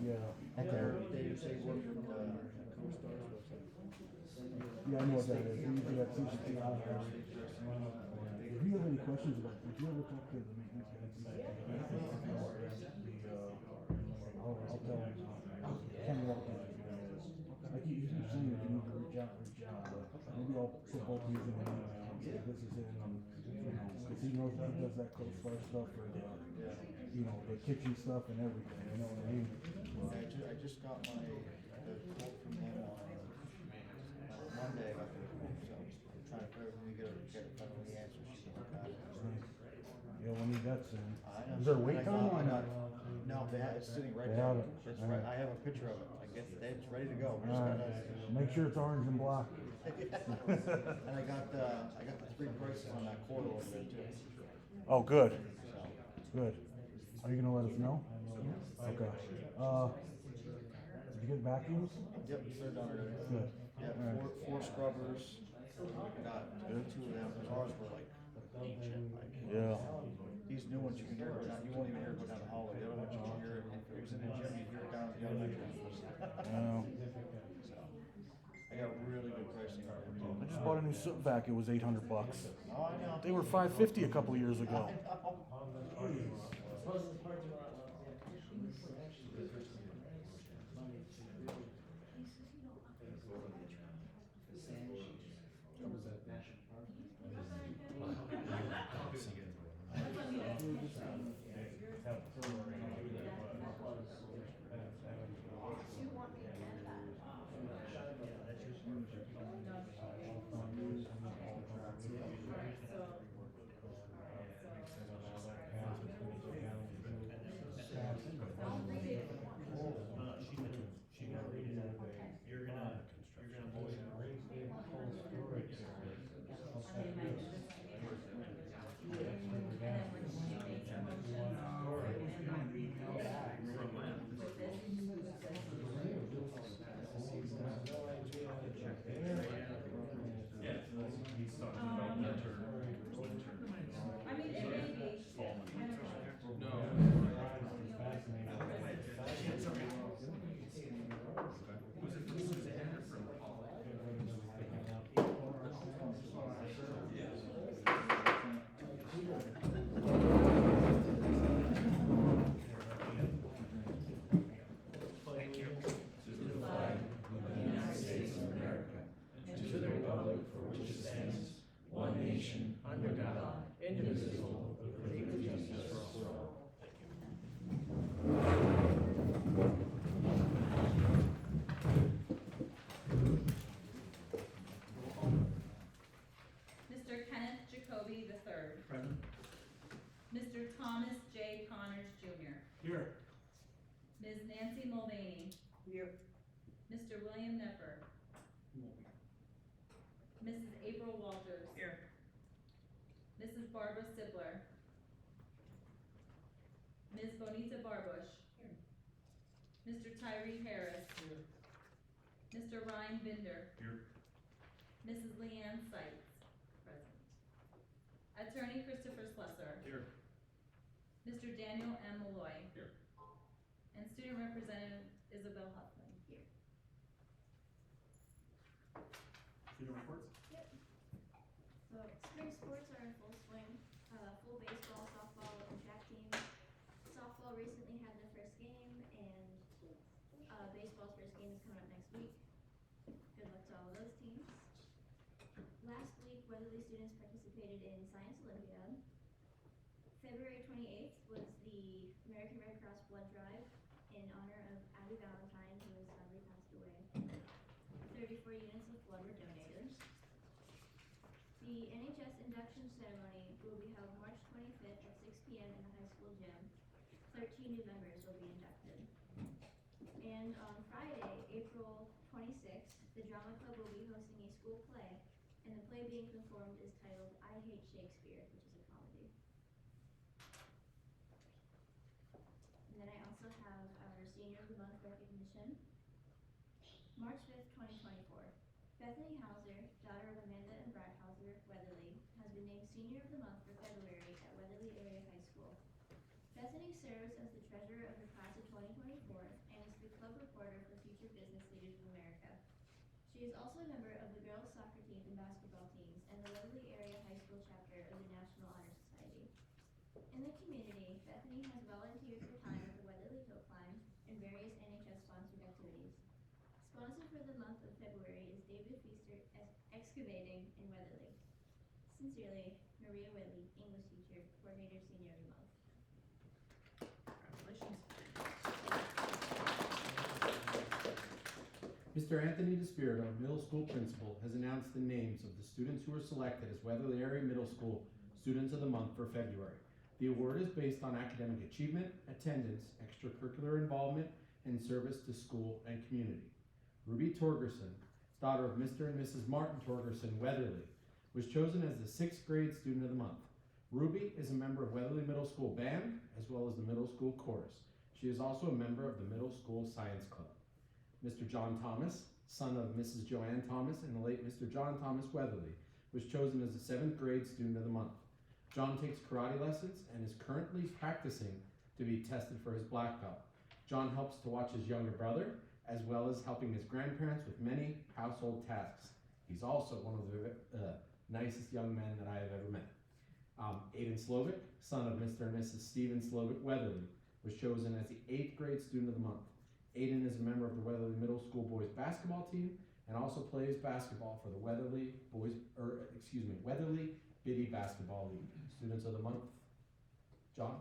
Yeah. Okay. They say work with Co-Stars website. Yeah, I know what that is. We usually have CCTV on there. If you have any questions about it, if you ever talk to the maintenance guy, I'll tell him. Tell me what it is. Like you keep saying, if you need to reach out. Maybe I'll put both of you in an email and say this is it, because he knows he does that Co-Star stuff for the, the kitchen stuff and everything. You know what I mean? I just got the quote from him on Monday. I got the quote, so I'm trying to figure when we get it finally answered. She can look at it. Yeah, we'll need that soon. Is there a wait time on that? No, it's sitting right there. It's right. I have a picture of it. It's ready to go. Make sure it's orange and black. And I got the 3 prices on that quarter over there too. Oh, good. Good. Are you gonna let us know? Okay. Did you get vacuums? Yep, they're done already. Good. Yeah, four scrubbers. Got 2 of them. Ours were like ancient. Yeah. These new ones you can hear go down. You won't even hear it go down the hallway. The other ones you can hear it. If it was in the gym, you hear it down the elevator. Yeah. I got really good pricing on them. I just bought a new soot vac. It was $800. Oh, I know. They were $550 a couple of years ago. Mr. Thomas J. Connors Jr. Here. Ms. Nancy Mulvaney. Here. Mr. William Nepper. Mrs. April Walters. Here. Mrs. Barbara Sibler. Ms. Bonita Barbush. Here. Mr. Tyree Harris. Here. Mr. Ryan Binder. Here. Mrs. Leanne Seitz. Present. Attorney Christopher Slusser. Here. Mr. Daniel M. Malloy. Here. And Student Representative Isabel Huffman. Here. Student reports? So spring sports are in full swing. Full baseball, softball, and track teams. Softball recently had their first game, and baseball's first game is coming up next week. Good luck to all of those teams. Last week, Weatherly students participated in Science Olympiad. February 28th was the American Red Cross blood drive in honor of Abby Valentine, who has sadly passed away. 34 units of blood were donated. The NHS induction ceremony will be held March 25th at 6 p.m. in the high school gym. 13 new members will be inducted. And on Friday, April 26th, the Drama Club will be hosting a school play, and the play being performed is titled I Hate Shakespeare, which is a comedy. And then I also have our Senior of the Month recognition. March 5th, 2024. Bethany Hauser, daughter of Amanda and Brad Hauser, Weatherly, has been named Senior of the Month for February at Weatherly Area High School. Bethany serves as the treasurer of the class of 2024 and is the She is also a member of the girls soccer team and basketball teams and the Weatherly Area High School chapter of the National Honor Society. In the community, Bethany has volunteered her time at the Weatherly Hill Climb and various NHS-sponsored activities. Sponsor for the month of February is David Feaster Excavating in Weatherly. Sincerely, Maria Whitley, English teacher, coordinator, senior month. Congratulations. Mr. Anthony DeSpirito, middle school principal, has announced the names of the students who were selected as Weatherly Area Middle School Students of the Month for February. The award is based on academic achievement, attendance, extracurricular involvement, and service to school and community. Ruby Torgerson, daughter of Mr. and Mrs. Martin Torgerson, Weatherly, was chosen as the 6th grade Student of the Month. Ruby is a member of Weatherly Middle School Band, as well as the Middle School Chorus. She is also a member of the Middle School Science Club. Mr. John Thomas, son of Mrs. Joanne Thomas and the late Mr. John Thomas Weatherly, was chosen as the 7th grade Student of the Month. John takes karate lessons and is currently practicing to be tested for his black belt. John helps to watch his younger brother, as well as helping his grandparents with many household tasks. He's also one of the nicest young men that I have ever met. Aiden Slovic, son of Mr. and Mrs. Stephen Slovic Weatherly, was chosen as the 8th grade Student of the Month. Aiden is a member of the Weatherly Middle School boys basketball team and also plays basketball for the Weatherly Biddy Basketball League. Students of the Month, John.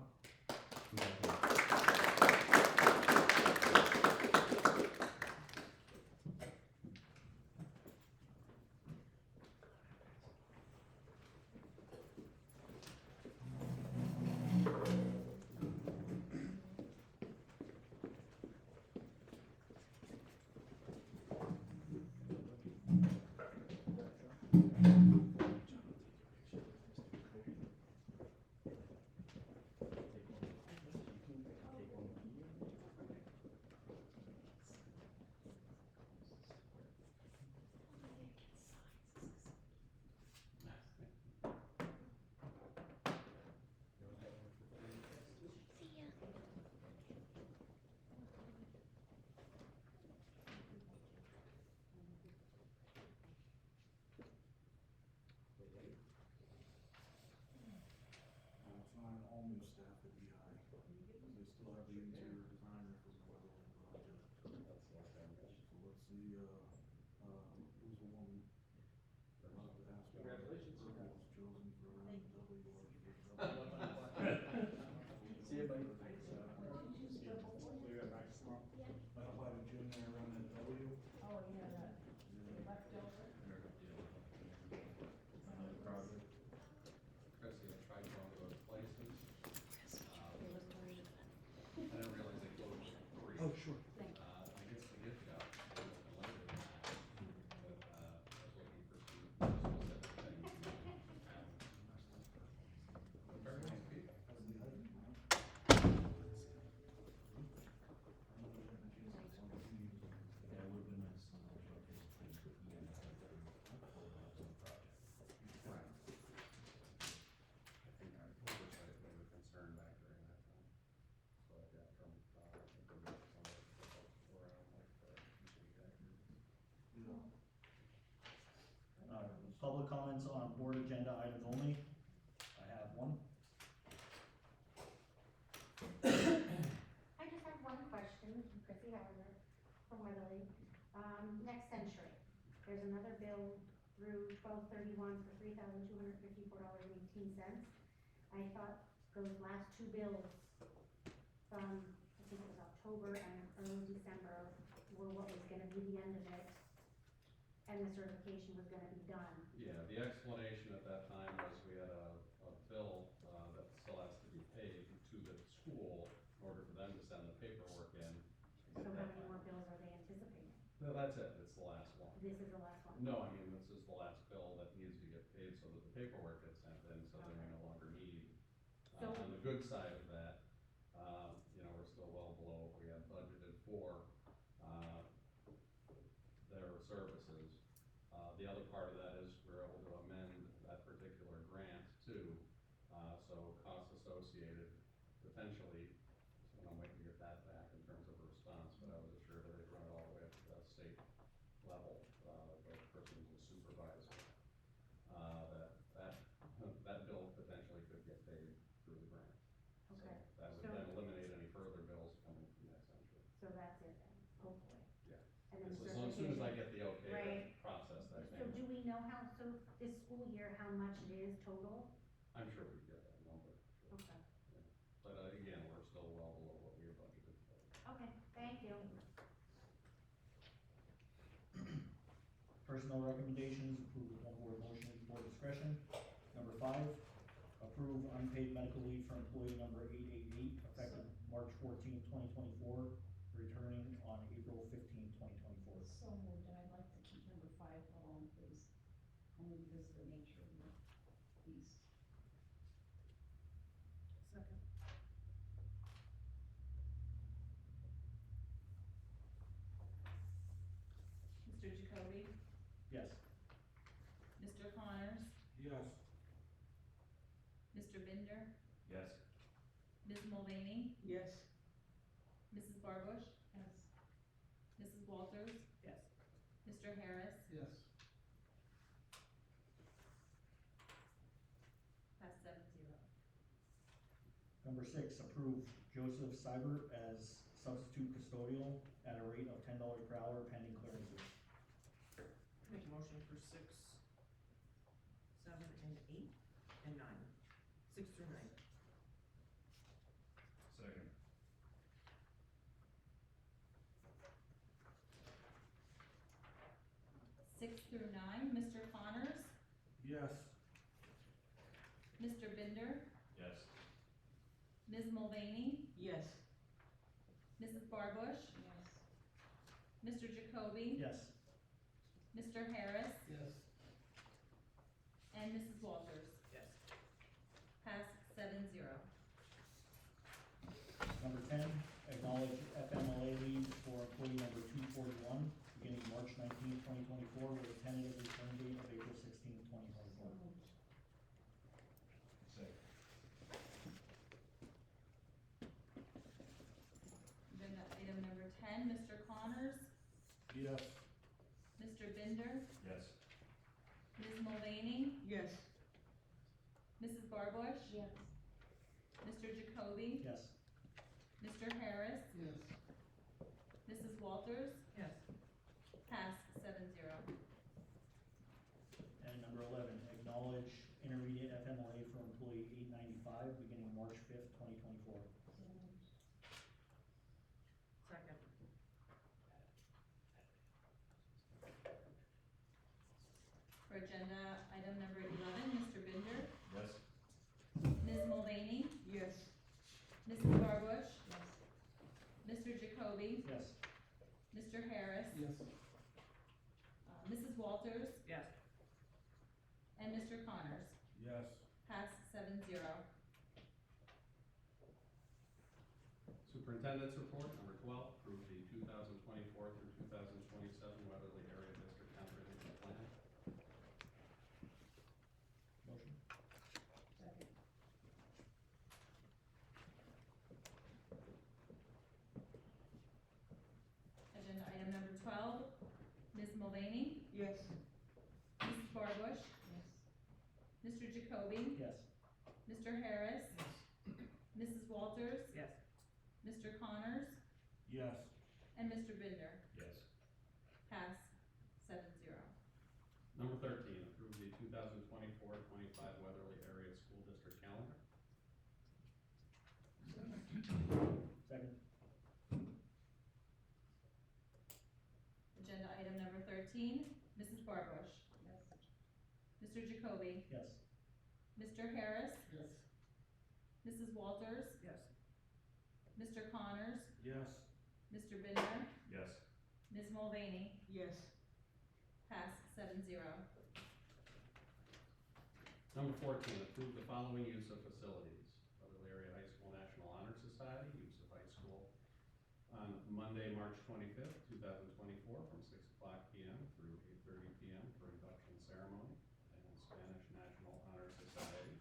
Find all new staff at EI, because they still have the interior designer for the Weatherly project. So let's see, who's the woman? Congratulations. Was chosen for WASD. See you, buddy. We got back tomorrow. Up by the gym there around that W. Oh, yeah, that leftover. Another project. Chrissy, I tried going to those places. It was great. I didn't realize they closed at 3. Oh, sure. Thank you. I guess the gift shop is open later than that. But, I was looking for some specific things. But very nice people. Yeah, it would've been nice. Right. I think they were concerned back during that time. So I got from, I think there was some of the folks around like the Yeah. Public comments on board agenda items only. I have one. I just have one question, Chrissy Howard from Weatherly. Next century, there's another bill through 12/31 for $3,254.18. I thought those last two bills from, I think it was October and early December, were what was gonna be the end of it, and the certification was gonna be done. Yeah, the explanation at that time was we had a bill, that still has to be paid to the school in order for them to send the paperwork in. to So get how that many more money. bills are they anticipating? No, that's it, it's the last one. This is the last one? No, I mean, this is the last bill that needs to get paid so that the paperwork gets sent in, so then we no longer need. So- On the good side of that, we're still well below what we had budgeted for, their services. The other part of that is we're able to amend that particular grant too, so costs associated potentially, so I'm waiting to get that back in terms of a response, but I was assured that they'd run it all the way up to the state level, So Okay. that would So- then eliminate any further bills coming from that century. So that's it then, hopefully. Yeah. And then the As soon as I certification. get the okay Right. to process that So payment, do we know so this school year, how much it is total? I'm sure we get that number. Sure. Okay. But again, we're still well below what we had budgeted for. Okay, thank you. Personnel recommendations, approve with one board motion, each board discretion. Number 5, approve unpaid medical leave for employee number 888, effective March 14, 2024, returning on April 15, 2024. So moved, and I'd like to keep number 5 alone, please, only because of the nature of the beast. Second. Mr. Jacoby, Yes. Mr. Connors, Yes. Mr. Binder, Yes. Ms. Mulvaney, Yes. Mrs. Barbush, Yes. Mrs. Walters, Yes. Mr. Harris, Yes. pass 7-0. Number 6, approve Joseph Seibert as substitute custodial at a rate of $10 per hour pending clearances. Make a motion for 6, 7, and 8, and 9. 6 through 9. Second. Six through 9, Mr. Connors, Yes. Mr. Binder, Yes. Ms. Mulvaney, Yes. Mrs. Barbush, Yes. Mr. Jacoby, Yes. Mr. Harris, Yes. and Mrs. Walters. Yes. Pass 7-0. Number 10, acknowledge FMLA leave for employee number 241, beginning March 19, 2024, with a tentative return date of April 16, 2024. So moved. Second. Agenda item number 10, Mr. Connors, Yes. Mr. Binder, Yes. Ms. Mulvaney, Yes. Mrs. Barbush, Yes. Mr. Jacoby, Yes. Mr. Harris, Yes. Mrs. Walters, Yes. pass 7-0. And number 11, acknowledge intermediate FMLA for employee 895, beginning March 5th, 2024. So moved. Second. For agenda item number 11, Mr. Binder, Yes. Ms. Mulvaney, Yes. Mrs. Barbush, Yes. Mr. Jacoby, Yes. Mr. Harris, Yes. Mrs. Walters, Yes. and Mr. Connors. Yes. Pass 7-0. Superintendent's report, number 12, approve the 2024 through 2027 Weatherly Area District Comprehensive Plan. Motion? Second. Agenda item number 12, Ms. Mulvaney, Yes. Mrs. Barbush, Yes. Mr. Jacoby, Yes. Mr. Harris, Mrs. Walters, Yes. Mr. Connors, Yes. and Mr. Binder. Yes. Pass 7-0. Number 13, approve the 2024-25 Weatherly Area School District Calendar. Second? Agenda item number 13, Mrs. Barbush, Yes. Mr. Jacoby, Yes. Mr. Harris, Yes. Mrs. Walters, Yes. Mr. Connors, Yes. Mr. Binder, Yes. Ms. Mulvaney. Yes. Pass 7-0. Number 14, approve the following use of facilities. Weatherly Area High School National Honor Society, use of high school on Monday, March 25th, 2024, from 6 o'clock p.m. through 8:30 p.m. for induction ceremony. And Spanish National Honor Society,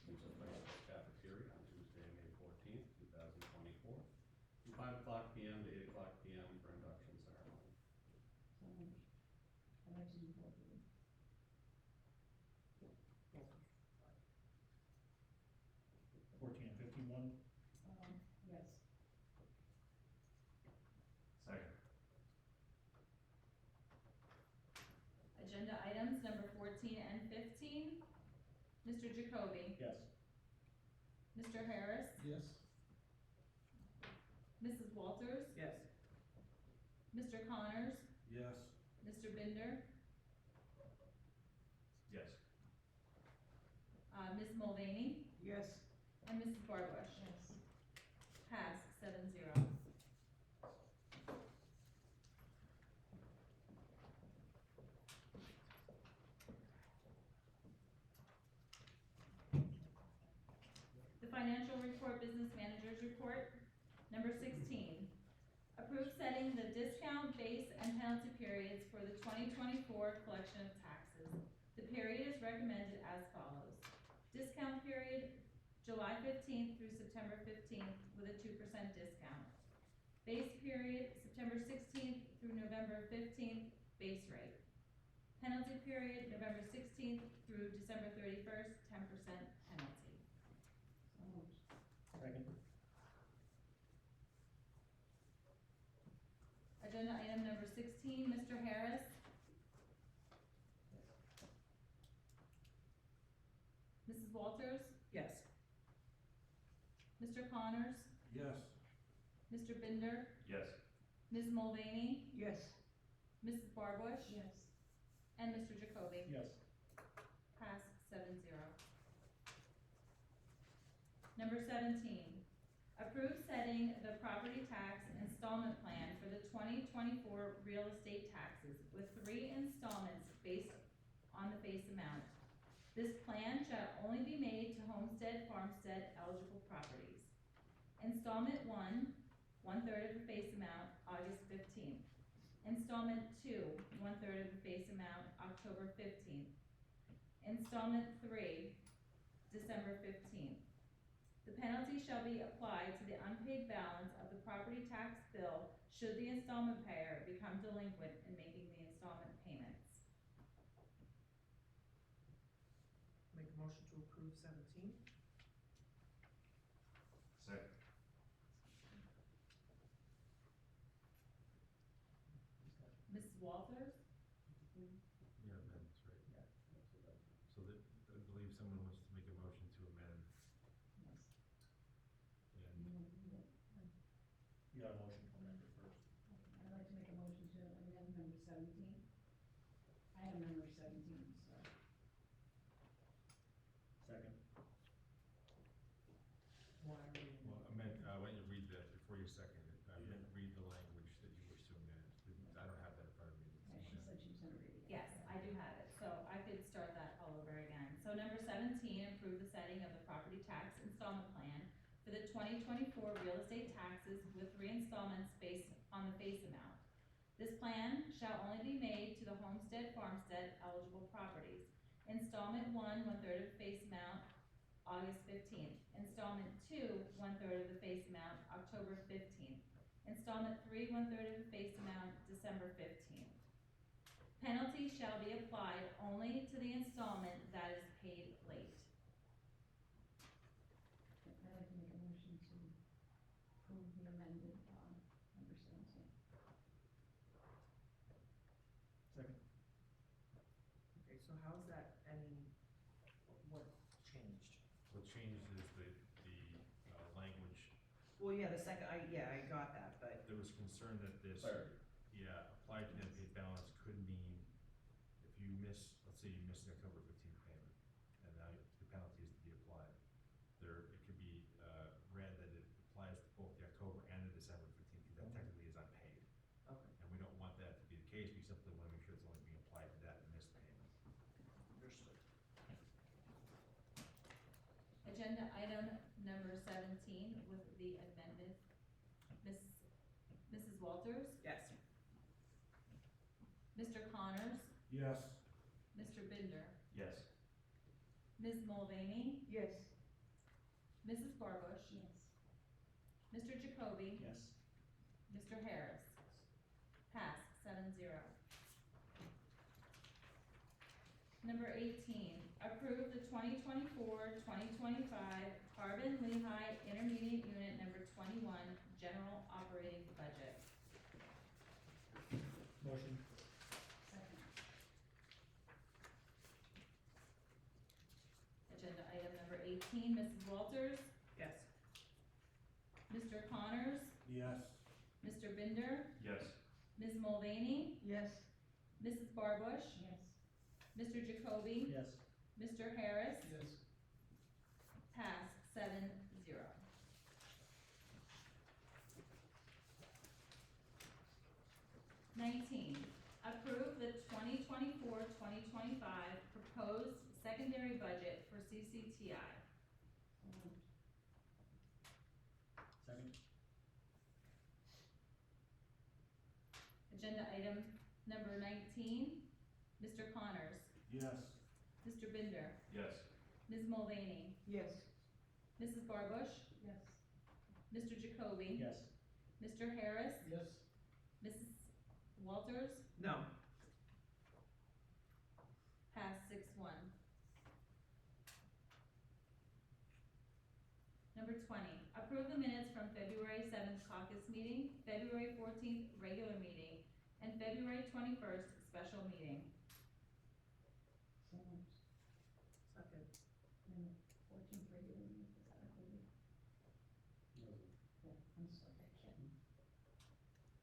use of high school cafeteria on Tuesday, May 14th, 2024, from 5 o'clock p.m. to 8 o'clock p.m. for induction ceremony. So moved. I'd like to do both of them. 14 and 15 one? Mr. Jacoby? Yes. Mr. Harris? Yes. Mrs. Walters? Yes. Mr. Connors? Yes. Mr. Binder? Yes. Ms. Mulvaney? Yes. And Mrs. Barbush? Yes. Passed, 7-0. The financial report, business manager's report. Number 16, approve setting the discount, base, and penalty periods for the 2024 collection of taxes. The period is recommended as follows. Discount period, July 15th through September 15th with a 2% discount. Base period, September 16th through November 15th, base rate. Penalty period, November 16th through December 31st, 10% penalty. So moved. Second. Agenda item number 16, Mr. Harris. Mrs. Walters. Yes. Mr. Connors. Yes. Mr. Binder. Yes. Ms. Mulvaney. Yes. Mrs. Barbush. Yes. And Mr. Jacoby. Yes. Passed, 7-0. Number 17, approve setting the property tax installment plan for the 2024 real estate taxes with 3 installments based on the face amount. This plan shall only be made to homestead, farmstead eligible properties. Installment 1, 1/3 of the face amount, August 15th. Installment 2, 1/3 of the face amount, October 15th. Installment 3, December 15th. The penalty shall be applied to the unpaid balance of the property tax bill should the installment payer become delinquent in making the installment payments. Make a motion to approve 17. Second. Mrs. Walters? Yeah, amend, that's right. So that, I believe someone wants to make a motion to amend, Yes. and You want to read it? You got a motion to amend it first. Okay, I'd like to make a motion to amend number 17. Item number 17, so. Second. Why are we? well, amend, why don't you read that before you second it, read the language that you wish to amend. I don't have that in front of me. Yeah, she said she was gonna read it. Yes, I do have it, so I could start that all over again. So number 17, approve the setting of the property tax installment plan for the 2024 real estate taxes with 3 installments based on the face amount. This plan shall only be made to the homestead, farmstead eligible properties. Installment 1, 1/3 of the face amount, August 15th. Installment 2, 1/3 of the face amount, October 15th. Installment 3, 1/3 of the face amount, December 15th. Penalty shall be applied only to the installment that is paid late. I'd like to make a motion to approve the amended, number 17. Second. Okay, so how's that any, what changed? What changes is the language, Well, yeah, the second, I got that, but. there was concern that this, Clarity. yeah, applied to unpaid balance could mean if you miss, let's say you miss the October 15th payment, and now the penalty is to be applied. There, it could be, read that it applies to both the October and the December 15th, because that technically is unpaid. Okay, And we don't want that to be the case, we simply wanna make sure it's only being applied to that missed payment. understood. Agenda item number 17 with the amended. Mrs. Walters? Yes. Mr. Connors? Yes. Mr. Binder? Yes. Ms. Mulvaney? Yes. Mrs. Barbush? Yes. Mr. Jacoby? Yes. Mr. Harris? Passed, 7-0. Number 18, approve the 2024-2025 Carbon Lehigh Intermediate Unit number 21 General Operating Budget. Motion. Second. 14, Mrs. Walters, Yes. Mr. Connors, Yes. Mr. Binder, Yes. Ms. Mulvaney, Yes. Mrs. Barbush, Yes. Mr. Jacoby, Yes. Mr. Harris, Yes. pass 7-0. Approve the 2024-2025 proposed secondary budget for CCTI. So moved. Second. Agenda item number 19, Mr. Connors, Yes. Mr. Binder, Yes. Ms. Mulvaney, Yes. Mrs. Barbush, Yes. Mr. Jacoby, Yes. Mr. Harris, Yes. Mrs. Walters, No. pass 6-1. Number 20, approve the minutes from February 7th caucus meeting, February 14th regular meeting, and February 21st special meeting. So moved. Second. And the 14th regular meeting, is that included? Yeah, I'm sorry, I can't.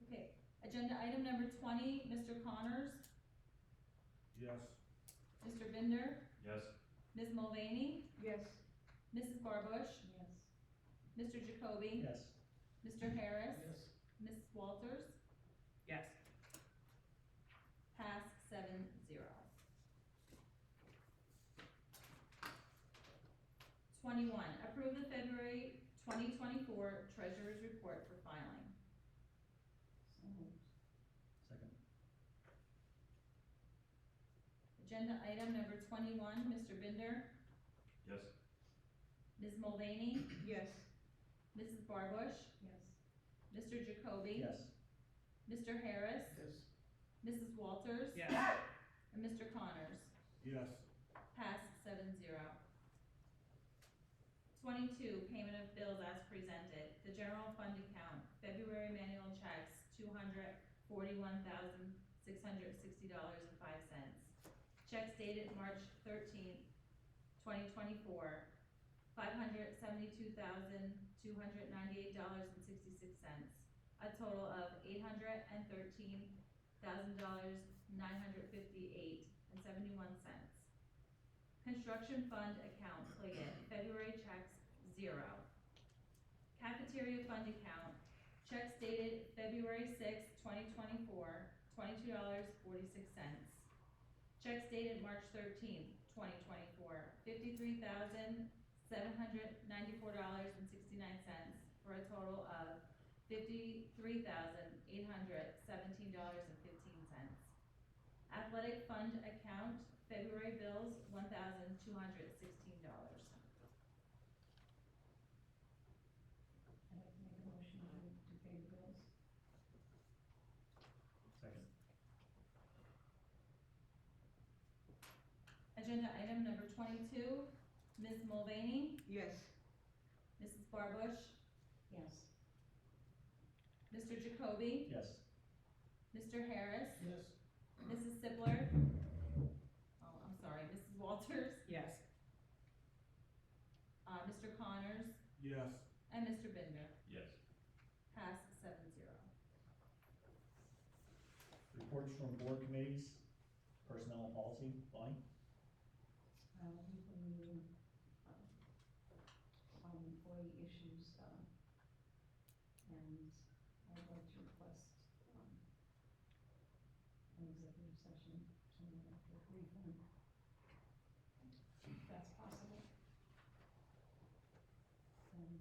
Okay, agenda item number 20, Mr. Connors, Yes. Mr. Binder, Yes. Ms. Mulvaney, Yes. Mrs. Barbush, Yes. Mr. Jacoby, Yes. Mr. Harris, Yes. Mrs. Walters, Yes. pass 7-0. 21, approve the February 2024 treasurer's report for filing. So moved. Second. Agenda item number 21, Mr. Binder, Yes. Ms. Mulvaney, Yes. Mrs. Barbush, Yes. Mr. Jacoby, Yes. Mr. Harris, Yes. Mrs. Walters, Yes. and Mr. Connors. Yes. Pass 7-0. 22, payment of bills as presented. The general fund account, February manual checks, $241,660.05. Checks dated March 13th, 2024, $572,298.66. A total of $813,958.71. Construction fund account, Pliget, February checks, 0. Cafeteria fund account, checks dated February 6th, 2024, $22.46. Checks dated March 13th, 2024, $53,794.69, for a total of $53,817.15. Athletic fund account, February bills, $1,216. I'd like to make a motion to pay the bills. Second. Agenda item number 22, Ms. Mulvaney, Yes. Mrs. Barbush, Yes. Mr. Jacoby, Yes. Mr. Harris, Yes. Mrs. Sibler, oh, I'm sorry, Mrs. Walters, Yes. Mr. Connors, Yes. and Mr. Binder. Yes. Pass 7-0. Reports from board committees, personnel and policy, Bonnie? We've been meeting, on employee issues, and I'd like to request, an executive session tonight after a brief one. If that's possible. And,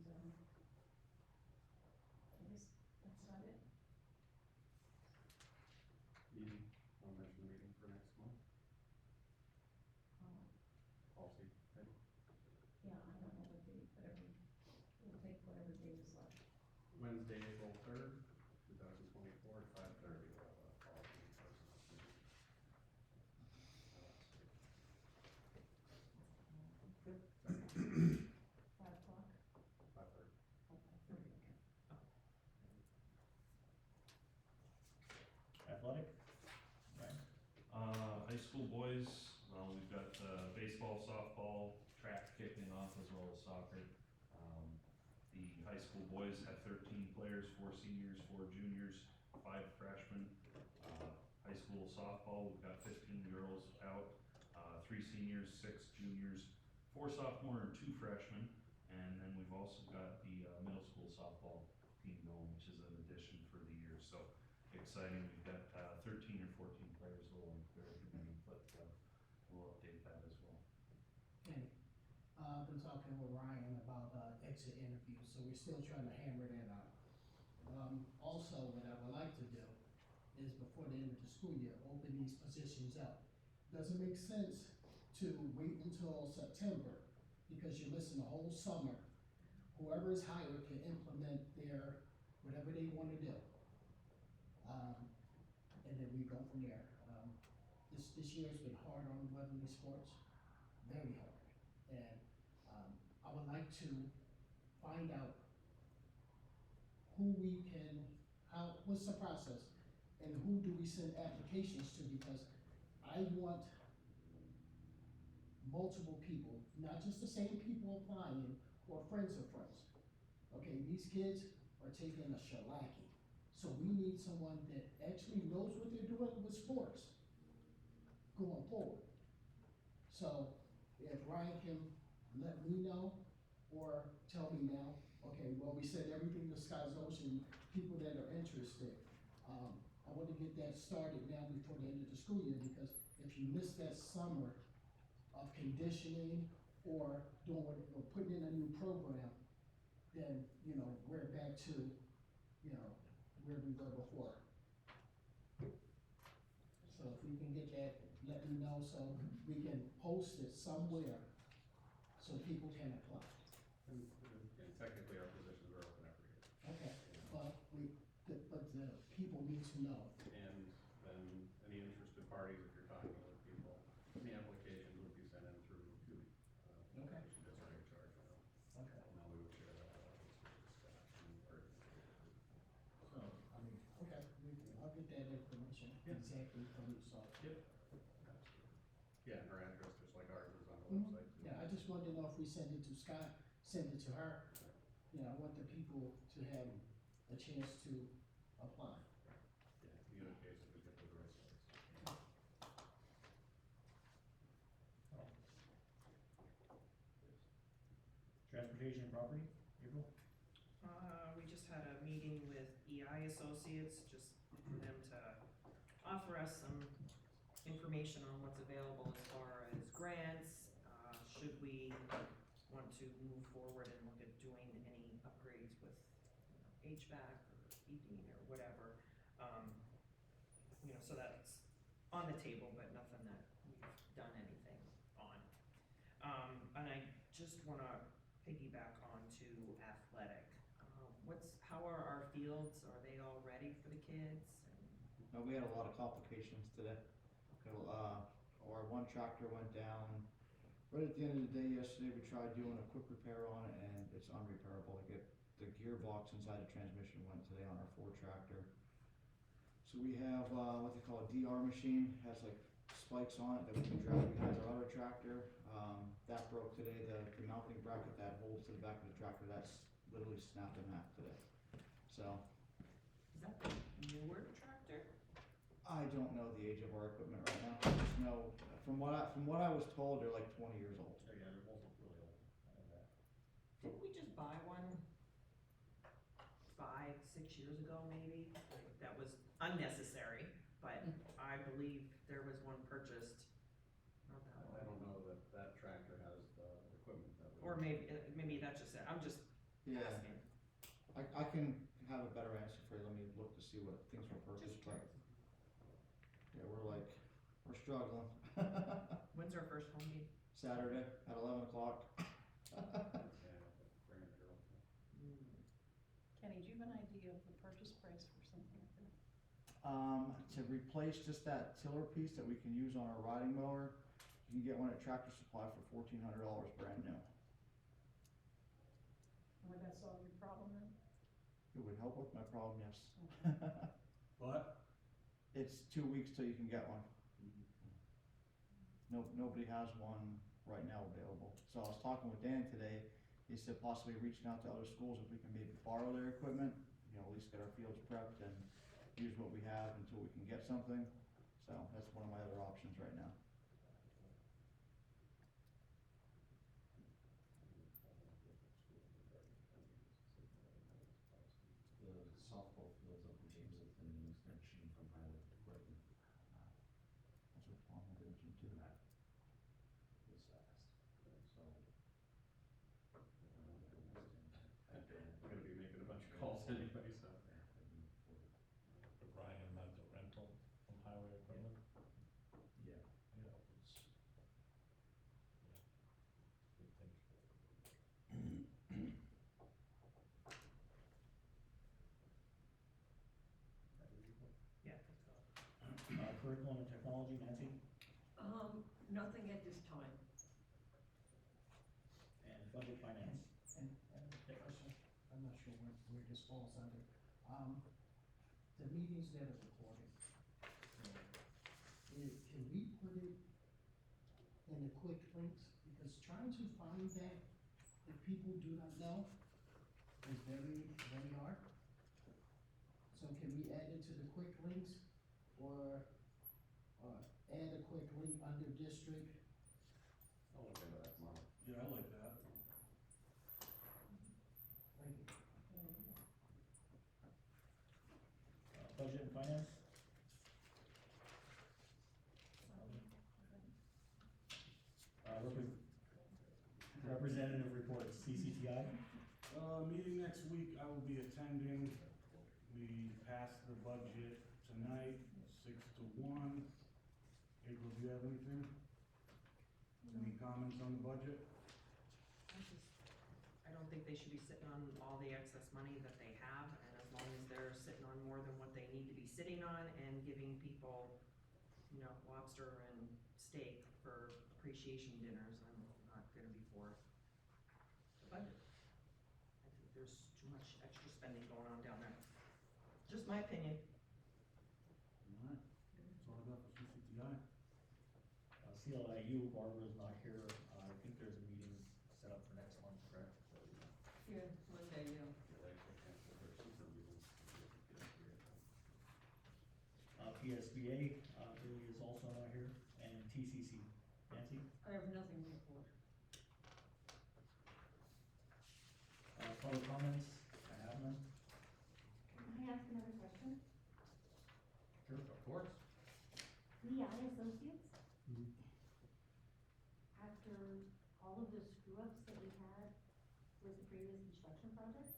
I guess that's about it. Meeting, I'll mention the meeting for next month, Uh, policy, okay? Yeah, I don't know what date, whatever, we'll take whatever date is left. Wednesday, April 3rd, 2024, at 5:30, we'll have a policy and personnel meeting. 5 o'clock? 5:30. Oh, 5:30, okay. Athletic? Ryan? High school boys, we've got, baseball, softball, track, kicking off as well as soccer. The high school boys have 13 players, 4 seniors, 4 juniors, 5 freshmen. High school softball, we've got 15 girls out, 3 seniors, 6 juniors, 4 sophomore and 2 freshmen. And then we've also got the middle school softball team going, which is an addition for the year. So exciting. We've got 13 or 14 players, a little unclear at the moment, but we'll update that as well. Okay, I've been talking with Ryan about, exit interviews, so we're still trying to hammer that out. Also, what I would like to do is before the end of the school year, open these positions up. Doesn't make sense to wait until September, because you're missing the whole summer. Whoever is hired can implement their, whatever they wanna do. And then we go from there. This year's been hard on Weatherly Sports, very hard. And, I would like to find out who we can, what's the process? And who do we send applications to, because I want multiple people, not just the same people applying or friends of friends. Okay, these kids are taking a shellacking, so we need someone that actually knows what they're doing with sports going forward. So if Ryan can let me know or tell me now, okay, well, we sent everything to Sky's Ocean, people that are interested. I want to get that started now before the end of the school year, because if you miss that summer of conditioning or doing, or putting in a new program, then, you know, we're back to, you know, where we were before. So if we can get that, let me know so we can post it somewhere so people can apply. And technically, our positions are open every year. Okay, but the people need to know. And then any interested parties, if you're talking with people, the applications would be sent in through the Okay. education district HR. Okay. And then we would share that out with the staff and or So, I mean, okay, I'll get that information exactly from you, so. Yep. Yeah, and her address, just like ours, is on the Mhm. website too. Yeah, I just wanted to know if we send it to Scott, send it to her. You know, I want the people to have a chance to apply. Yeah, the other case, if we get to the right place. Transportation and property, April? We just had a meeting with EI Associates, just for them to offer us some information on what's available as far as grants. Should we want to move forward and look at doing any upgrades with, you know, HVAC or heating or whatever. You know, so that's on the table, but nothing that we've done anything on. And I just wanna piggyback onto athletic. How are our fields? Are they all ready for the kids? No, we had a lot of complications today. Our one tractor went down right at the end of the day yesterday. We tried doing a quick repair on it and it's unrepairable. The gearbox inside the transmission went today on our Ford tractor. So we have, what they call a DR machine, has like spikes on it that we can drag behind our other tractor. That broke today. The mounting bracket that holds to the back of the tractor, that's literally snapped in half today. So, Is that the newer tractor? I don't know the age of our equipment right now. I just know, from what I was told, they're like 20 years old. Oh, yeah, they're both really old, I know that. Didn't we just buy one 5, 6 years ago maybe? Like, that was unnecessary, but I believe there was one purchased not that long. I don't know that that tractor has the equipment that we. Or maybe that's just it. I'm just Yeah. asking. I can have a better answer for you. Let me look to see what things were purchased, Just but curious. yeah, we're struggling. When's our first home game? Saturday at 11 o'clock. Yeah, bring a girl. Kenny, do you have an idea of the purchase price for something like that? To replace just that tiller piece that we can use on our riding mower, you can get one at Tractor Supply for $1,400 brand new. Would that solve your problem then? It would help with my problem, yes. But, It's 2 weeks till you can get one. Nobody has one right now available. So I was talking with Dan today, he said possibly reaching out to other schools if we can maybe borrow their equipment, you know, at least get our fields prepped and use what we have until we can get something. So that's one of my other options right now. The softball fields up in Jameson use their machine from Highland Equipment. That's what Palm did too. That was fast, so. We're gonna be making a bunch of calls anyway, so. The Brian led the rental from highway equipment. Yeah. Yeah, it's, good thing. Yeah, I think so. Curriculum and technology, Nancy, Nothing at this time. and budget finance. And question, I'm not sure where this falls under. The meetings that are recorded, can we put it in the quick links? Because trying to find that, if people do not know, is very, very hard. So can we add it to the quick links, or add a quick link under district? I'll look into that tomorrow. Yeah, I like that. Thank you. Budget and finance? Representative reports, CCTI? Meeting next week, I will be attending. We passed the budget tonight, 6-1. April, do you have anything? Any comments on the budget? I don't think they should be sitting on all the excess money that they have, and as long as they're sitting on more than what they need to be sitting on and giving people, you know, lobster and steak for appreciation dinners, I'm not gonna be for the budget. I think there's too much extra spending going on down there. Just my opinion. Alright, that's all I got for CCTI. CLIU, Barbara's not here, I think there's a meeting set up for next month, correct? Yeah, Monday, yeah. PSBA, Billy is also not here, and TCC, Nancy? I have nothing to report. Public comments, I have none. Can I ask another question? Sure, of course. EI Associates, Mhm. after all of the screw-ups that we had with the previous construction project,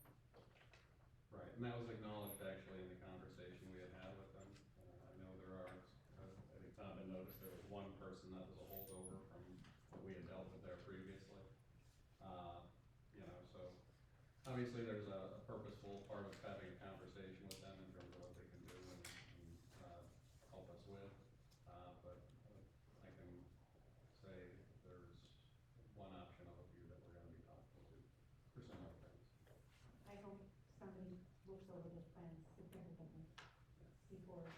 Right, and that was acknowledged actually in the conversation we had had with them. I know there are, I think Tom had noticed there was one person that was a holdover from what we had dealt with there previously. You know, so obviously there's a purposeful part of having a conversation with them in terms of what they can do and help us with. But I can say there's one option of a few that we're gonna be talking to for some other things. I hope somebody looks over those plans significantly before.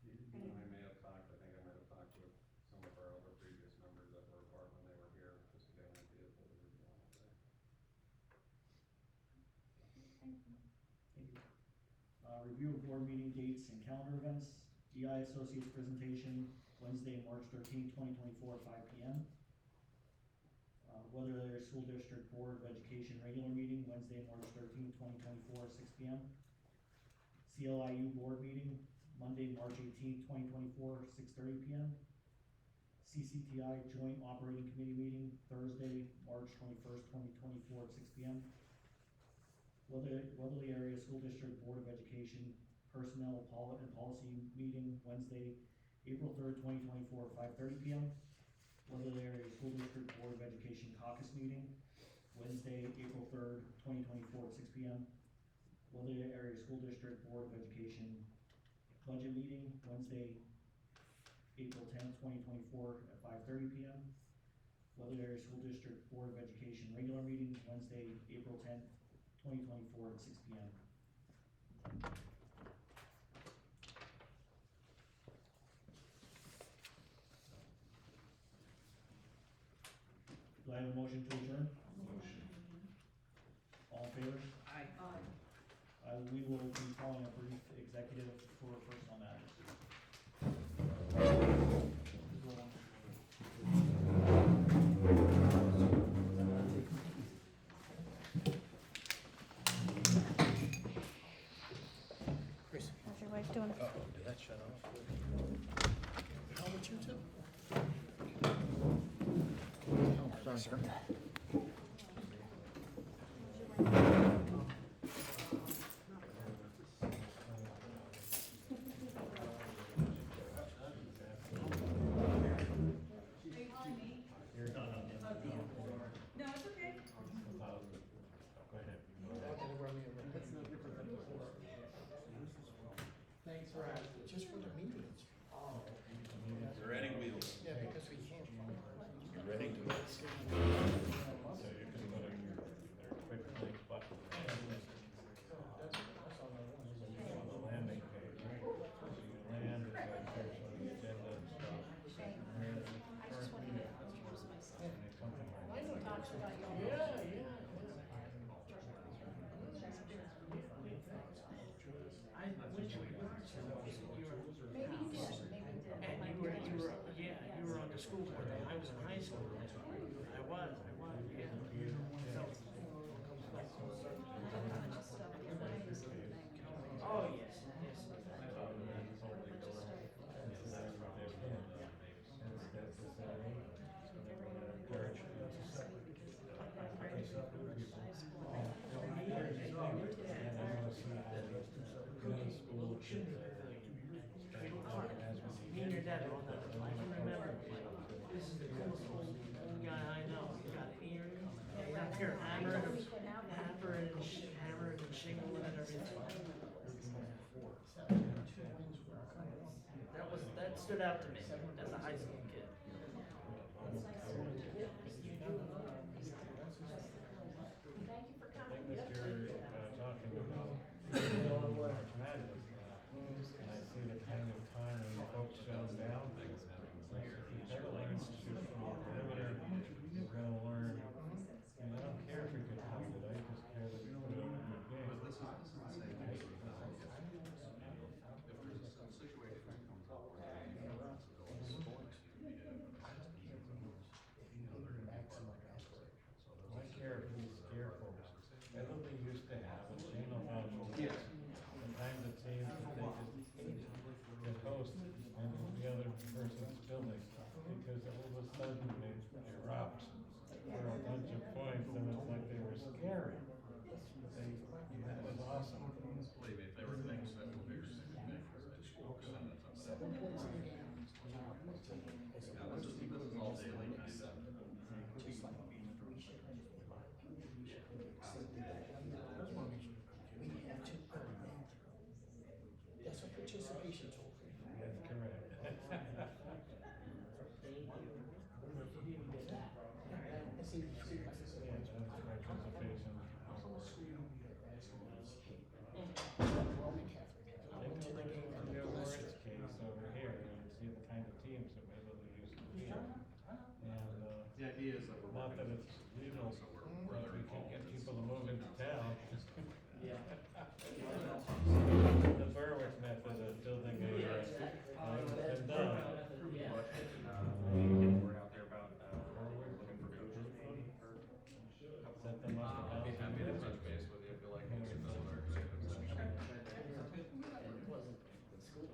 You and I may have talked, I think I might have talked with some of our other previous members that were apart when they were here, just to get an idea of what we were doing over there. Thank you. Thank you. Review of board meeting dates and calendar events, EI Associates presentation, Wednesday, March 13, 2024, 5 p.m. Weatherly School District Board of Education regular meeting, Wednesday, March 13, 2024, 6 p.m. CLIU board meeting, Monday, March 18, 2024, 6:30 p.m. CCTI joint operating committee meeting, Thursday, March 21st, 2024, 6 p.m. Weatherly Area School District Board of Education Personnel and Policy meeting, Wednesday, April 3rd, 2024, 5:30 p.m. Weatherly Area School District Board of Education Caucus meeting, Wednesday, April 3rd, 2024, 6 p.m. Weatherly Area School District Board of Education budget meeting, Wednesday, April 10th, 2024, at 5:30 p.m. Weatherly Area School District Board of Education regular meeting, Wednesday, April 10th, 2024, at 6 p.m. Do I have a motion to adjourn? Motion. All in favor? Aye. We will be calling a brief executive for personal matters. How's your wife doing? Did that shut off? How about you two? Oh, sorry, sir. No, it's okay. Thanks for asking. Just for the meetings. We're adding wheels. Yeah, because we can't. Ready to go. So you can go to their quick link button. On the landing page, right? So you land, it's like there's on the agenda and stuff. Where the current meeting, and they come to my. You were on the school board, I was in high school, I was, yeah. Oh, yes, yes. Me and your dad are on that, I can remember, this is the coolest old guy I know, he's got an earring, and he's up here hammering and shingling and everything. That stood out to me as a high school kid. Thank you for I coming. think that you're talking about March Madness now, and I see the kind of time when folks shut down things. Like, if you try to learn to shoot from a perimeter, you're gonna learn, and I don't care if you're good at it, I just care that you put on a good game. But this is the same issue, if there's a situation that comes up where they have a possibility of going to the, they're gonna be part of the conversation, so those. I care if we scare folks. Everybody used to have a chain of households. The kinds of teams that they just could host in the other person's building, because all of a sudden they erupt for a bunch of points, and it's like they were scary. That was awesome. Believe me, if they were things that were bigger than things, I'd focus on it. Yeah, this is all daily kind of. That's a participation trophy. That's correct. I see, Yeah, that's participation. Roman Catholic. I went to the game and The the Lawrence blessed. case over here, and see the kind of teams that Waverly used to be. And, The idea is that we're not that working, it's legal, so we're but rather we can involved. get people to move into town. Yeah. The Berwick method of building a, been done. Pretty much, get the word out there about, looking for coaches maybe, or. Set them up. I'd be happy to touch base with you, I feel like we'll get those other executives. It wasn't the school,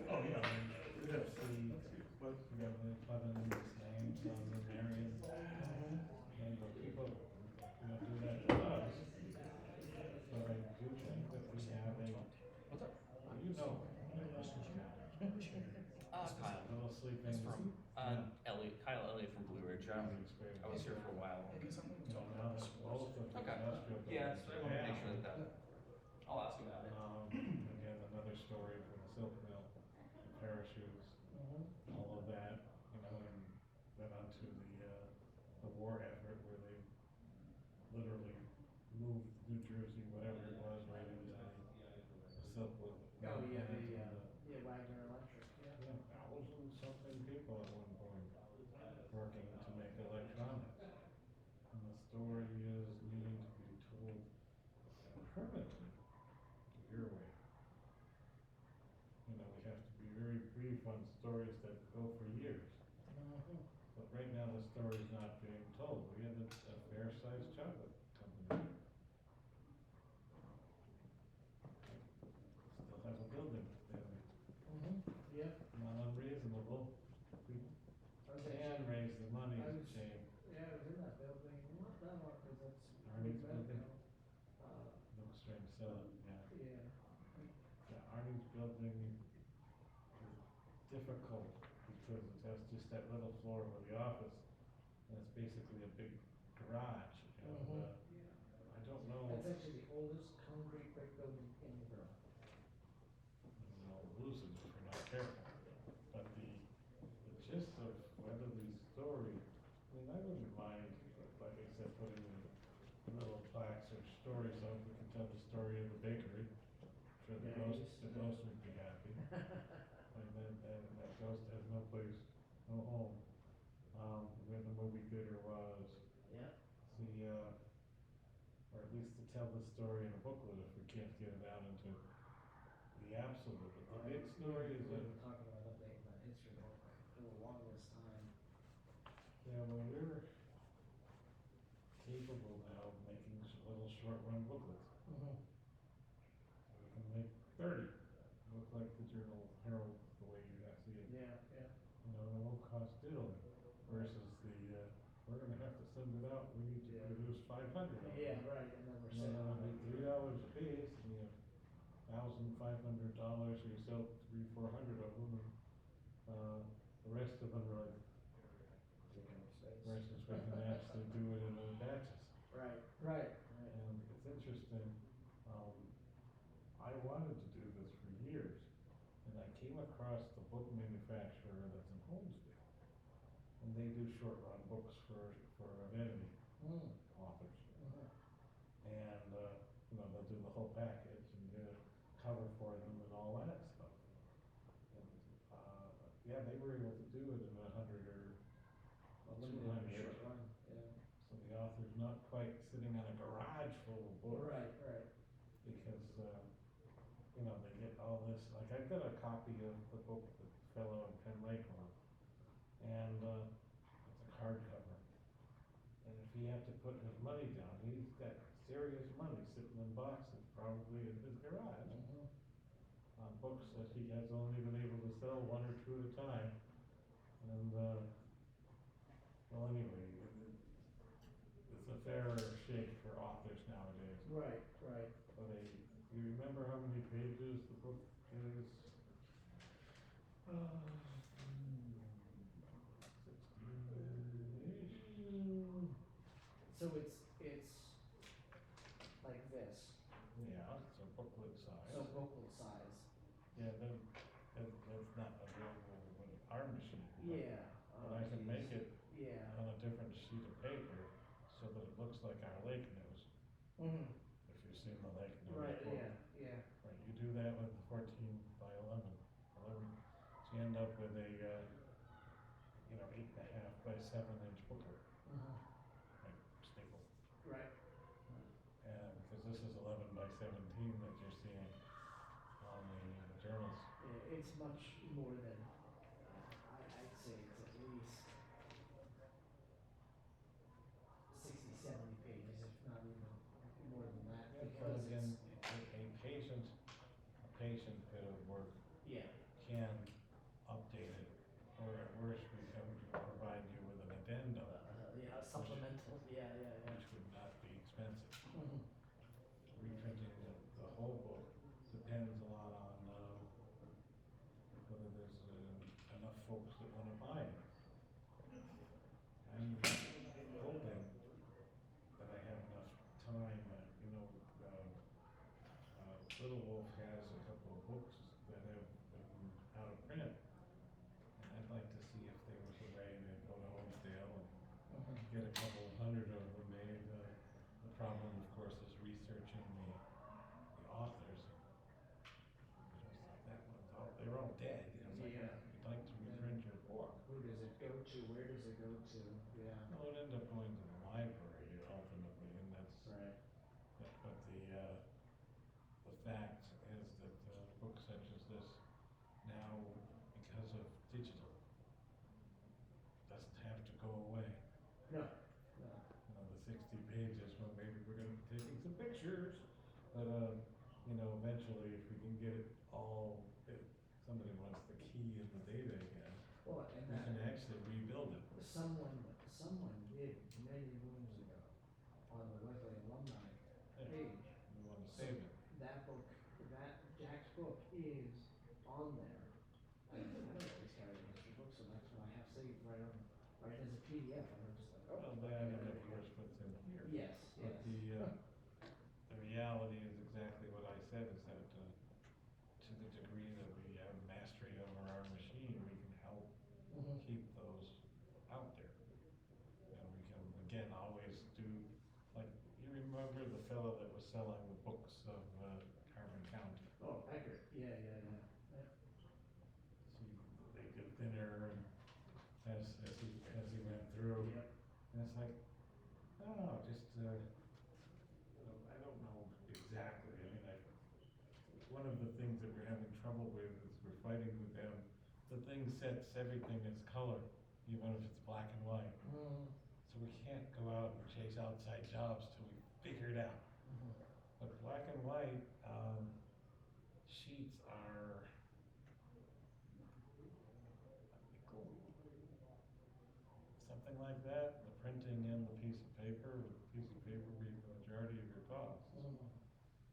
Oh, yeah, I mean, you have the, you have the Cleveland's names on the Marion, and the people, do that to us. But I do think that we have a, you know, Kyle. little sleeping. It's from, Kyle Elliott from Blue Ridge. I was here for a while. Now that both of the Okay. industrial Yeah, buildings so I are want to make down. sure that, I'll ask about it. Again, another story from the silk mill, the parachutes, all of that, and then onto the war effort where they literally moved New Jersey, whatever it was, right into the right now the story's not being told. We have a fair-sized chocolate company. Still have a building, Yep. not unreasonable. We can raise the money, it's a shame. Yeah, I was in that building, not that long, cause it's. Arnie's been building? now. No strength, so, yeah. Yeah. Yeah, Arnie's building is difficult because it has just that little floor for the office. And it's basically a big garage, and, Yeah. I don't know, That's actually the oldest concrete brick building in the world. we'll lose it if we're not careful. But the gist of Weatherly's story, I mean, I wouldn't mind, like I said, putting in little plaques or stories so we can tell the story of the bakery. Sure, the ghost would be happy. And then, that ghost has no place, no home. Where the movie theater was. Yeah. Or at least to tell the story in a booklet if we can't get it out into the absolute. The big story is that, We've been talking about updating that history book for the longest time. yeah, well, we're capable now of making little short run booklets. We can make 30, look like the Journal Herald, the way you see it. Yeah, yeah. You know, it won't cost diddle, versus we're gonna have to send it out, we need to produce 500 of them. Yeah, right, and then we're And sitting on then it. $3 a piece, and you have $1,500, so you sell 300-400 of them, and, the rest of them are like, versus we can actually do it in batches. Right, right. And it's interesting, I wanted to do this for years, and I came across the book manufacturer that's in Holmesdale. And they do short run books for vanity authors. And, they'll do the whole package and get a cover for them and all that stuff. And, yeah, they were able to do it in 100 or 200. Short run, yeah. So the author's not quite sitting on a garage full of books. Right, right. Because, they get all this, like I've got a copy of the book that the fellow in Penn Lake wrote. And, it's a hardcover. And if he had to put his money down, he's got serious money sitting in boxes, probably in his garage. On books that he has only been able to sell one or two at a time. And, well, anyway, it's a fairer shake for authors nowadays. Right, right. But you remember how many pages the book is? 16-ish. So it's like this, Yeah, it's a booklet size. so booklet size. Yeah, that's not available with our machine. Yeah. But I can make it Yeah. on a different sheet of paper so that it looks like our Lake News, if you've seen the Lake News Right, book. yeah. Right, you do that with the 14 by 11, so you end up with a, 8.5 by 7-inch booklet, like staple. Right. And because this is 11 by 17 that you're seeing on the journals. Yeah, it's much more than, I'd say it's at least 60, 70 pages, if not even more than that, But because again, it's, a patient bit of work yeah. can update it, or at worst, we can provide you with an addendum, Yeah, supplemental, yeah. which would not be expensive. Reprinting the whole book depends a lot on, whether there's enough folks that wanna buy it. I'm hoping that I have enough time, Little Wolf has a couple of books that have been out of print. And I'd like to see if there was a way to go to Holmesdale and get a couple of hundred of them made. The problem, of course, is researching the authors. They're all dead, Yeah. you'd like to reprint your book. Who does it go to, where does it go to, yeah. Well, it end up going to the library ultimately, and that's. Right. But the fact is that books such as this now, because of digital, doesn't have to go you know, eventually, if we can get it all, if somebody wants the key and the data again, Well, and we can actually rebuild it. someone did many moons ago on the Wesley alumni page. We wanna save it. That book, Jack's book is on there. I don't always carry a history book, so that's what I have saved right as a PDF, and I'm just like, oh. Well, then, and of course, what's in here. Yes, But yes. the reality is exactly what I said, is that, to the degree that we have mastery over our machine, we can help Mhm. keep those out there. And we can, again, always do, like, you remember the fellow that was selling the books of, Carbon County? Oh, Becker, yeah. They did dinner and as he went through. Yep. And it's like, I don't know, just, I don't know exactly, I mean, one of the things that we're having trouble with is we're fighting with them. The thing sets everything as color, even if it's black and white. Mm. So we can't go out and chase outside jobs till we figure it out. Mhm. But black and white, sheets are something like that, the printing and the piece of paper, with the piece of paper being the majority of your costs. Mhm.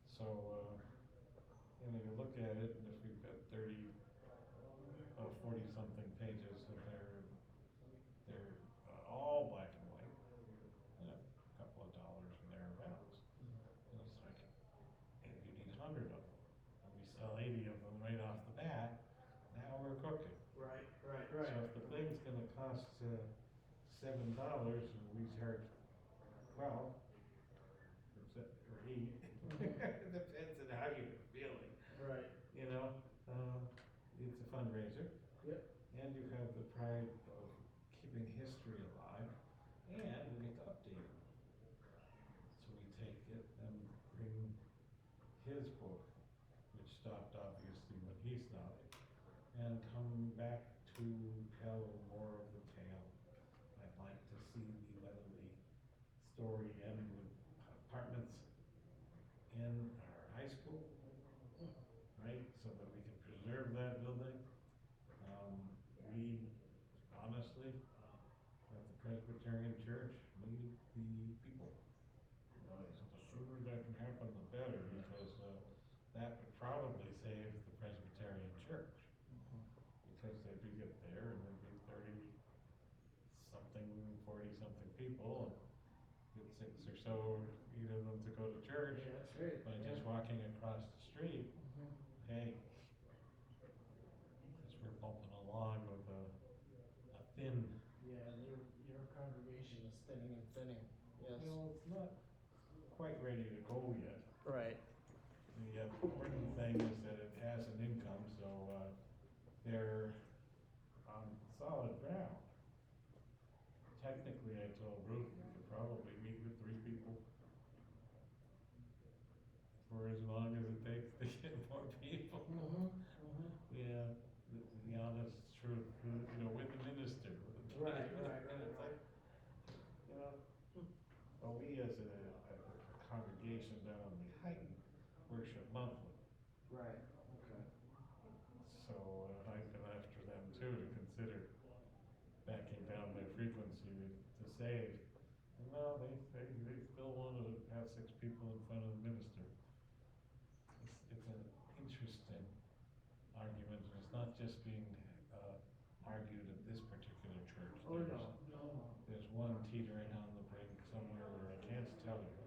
So, you know, you look at it, and if we've got 40-something pages, and they're all black and white, you know, a couple of dollars and thereabouts. And it's like, if you need 100 of them, and we sell 80 of them right off the bat, now we're cooking. Right. So if the thing's gonna cost, $7, and we charge 12, or 8, it depends on how you're feeling. Right. You know, it's a fundraiser. Yep. And you have the pride of keeping history alive, and we get to update it. So we take it and bring his book, which stopped obviously when he stopped, and come back to tell more of the tale. I'd like to see the Weatherly story end with apartments in our high school, right, so that we can preserve that building. We honestly, at the Presbyterian Church, need the people. The sooner that can happen, the better, because, that would probably save the Presbyterian Church. Because they'd be get there, and there'd be 30-something, 40-something people, and get 6 or so, 8 of them to go to church. Yeah, that's great. By just walking across the street, Mhm. hey, as we're bumping along with a thin. Yeah, your congregation is thinning and thinning, yes. Well, it's not quite ready to go yet. Right. The important thing is that it has an income, so, they're on solid ground. Technically, I told Ruth we could probably meet with 3 people for as long as it takes to get more people. Mhm. Yeah, the honest truth, you know, with the minister. Right. It's like, you know, well, we as a congregation down on the Heighten worship monthly. Right, okay. So, I've been after them too, to consider backing down their frequency to save. And no, they still want to have 6 people in front of the minister. It's an interesting argument, and it's not just being, argued at this particular church. Oh, no. There's one teetering on the brink somewhere where I can't tell you,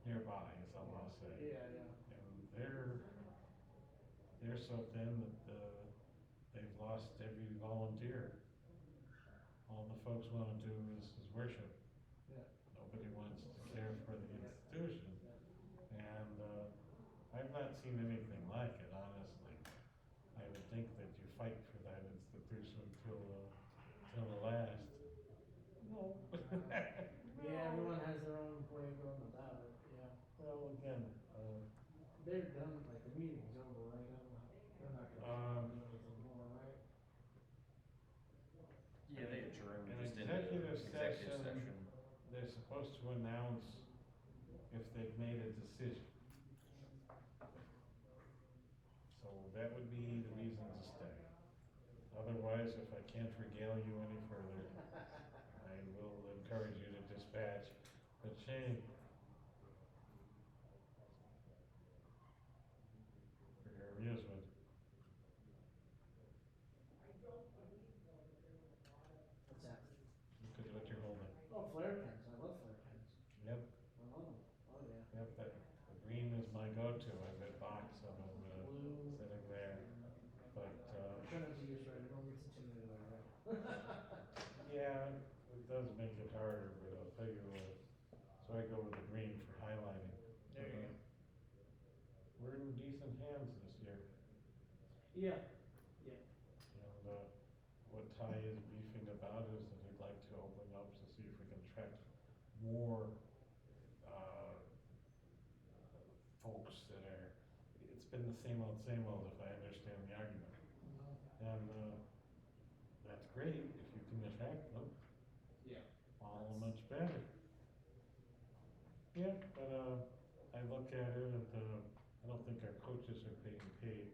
nearby is all I'll say. Yeah. And they're so thin that, they've lost every volunteer. All the folks wanna do is worship. Yeah. Nobody wants to care for the institution. And, I've not seen anything like it, honestly. I would think that you fight for that institution till the last. No. Yeah, everyone has their own way of going about it, yeah. Well, again, They're done, like, the meeting's over, right? They're not gonna do anything more, right? Yeah, they adjourned an just into executive executive session, session. they're supposed to announce if they've made a decision. that would be the reason to stay. Otherwise, if I can't regale you any further, I will encourage you to dispatch. But Shane, for your amusement, What's that? look at what you're holding. Oh, flare pens, I love flare pens, Yep, I love them, oh yeah. yep, the green is my go-to. I've got a box of them Blue. sitting there. But, I'm trying not to use red, I don't get intimidated by red. yeah, it does make it harder, but I'll tell you what. So I go with the green for highlighting. There you go. We're in decent hands this year. Yeah, And, what Ty is beefing about is that he'd like to open up to see if we can attract more, folks that are, it's been the same old, if I understand the argument. And, that's great, if you can attract them, yeah. all the much better. Yeah, but, I look at it, I don't think our coaches are being paid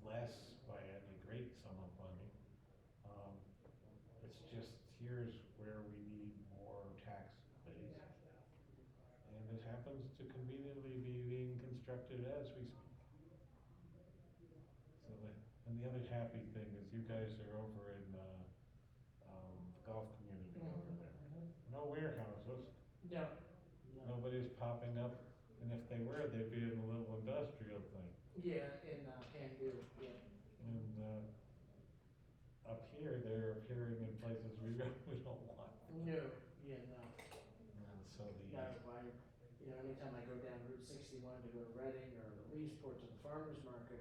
less by any great sum of money. It's just, here's where we need more tax base. And it happens to conveniently be being constructed as we speak. So and the other happy thing is you guys are over in, the golf community over there. No warehouses, Yeah. nobody's popping up, and if they were, they'd be in a little industrial thing. Yeah, in, can do, yeah. And, up here, they're appearing in places we really don't want. No, yeah, no. And so No, anytime I go down Route 61 to go to Reading or the Leesport to the farmer's market,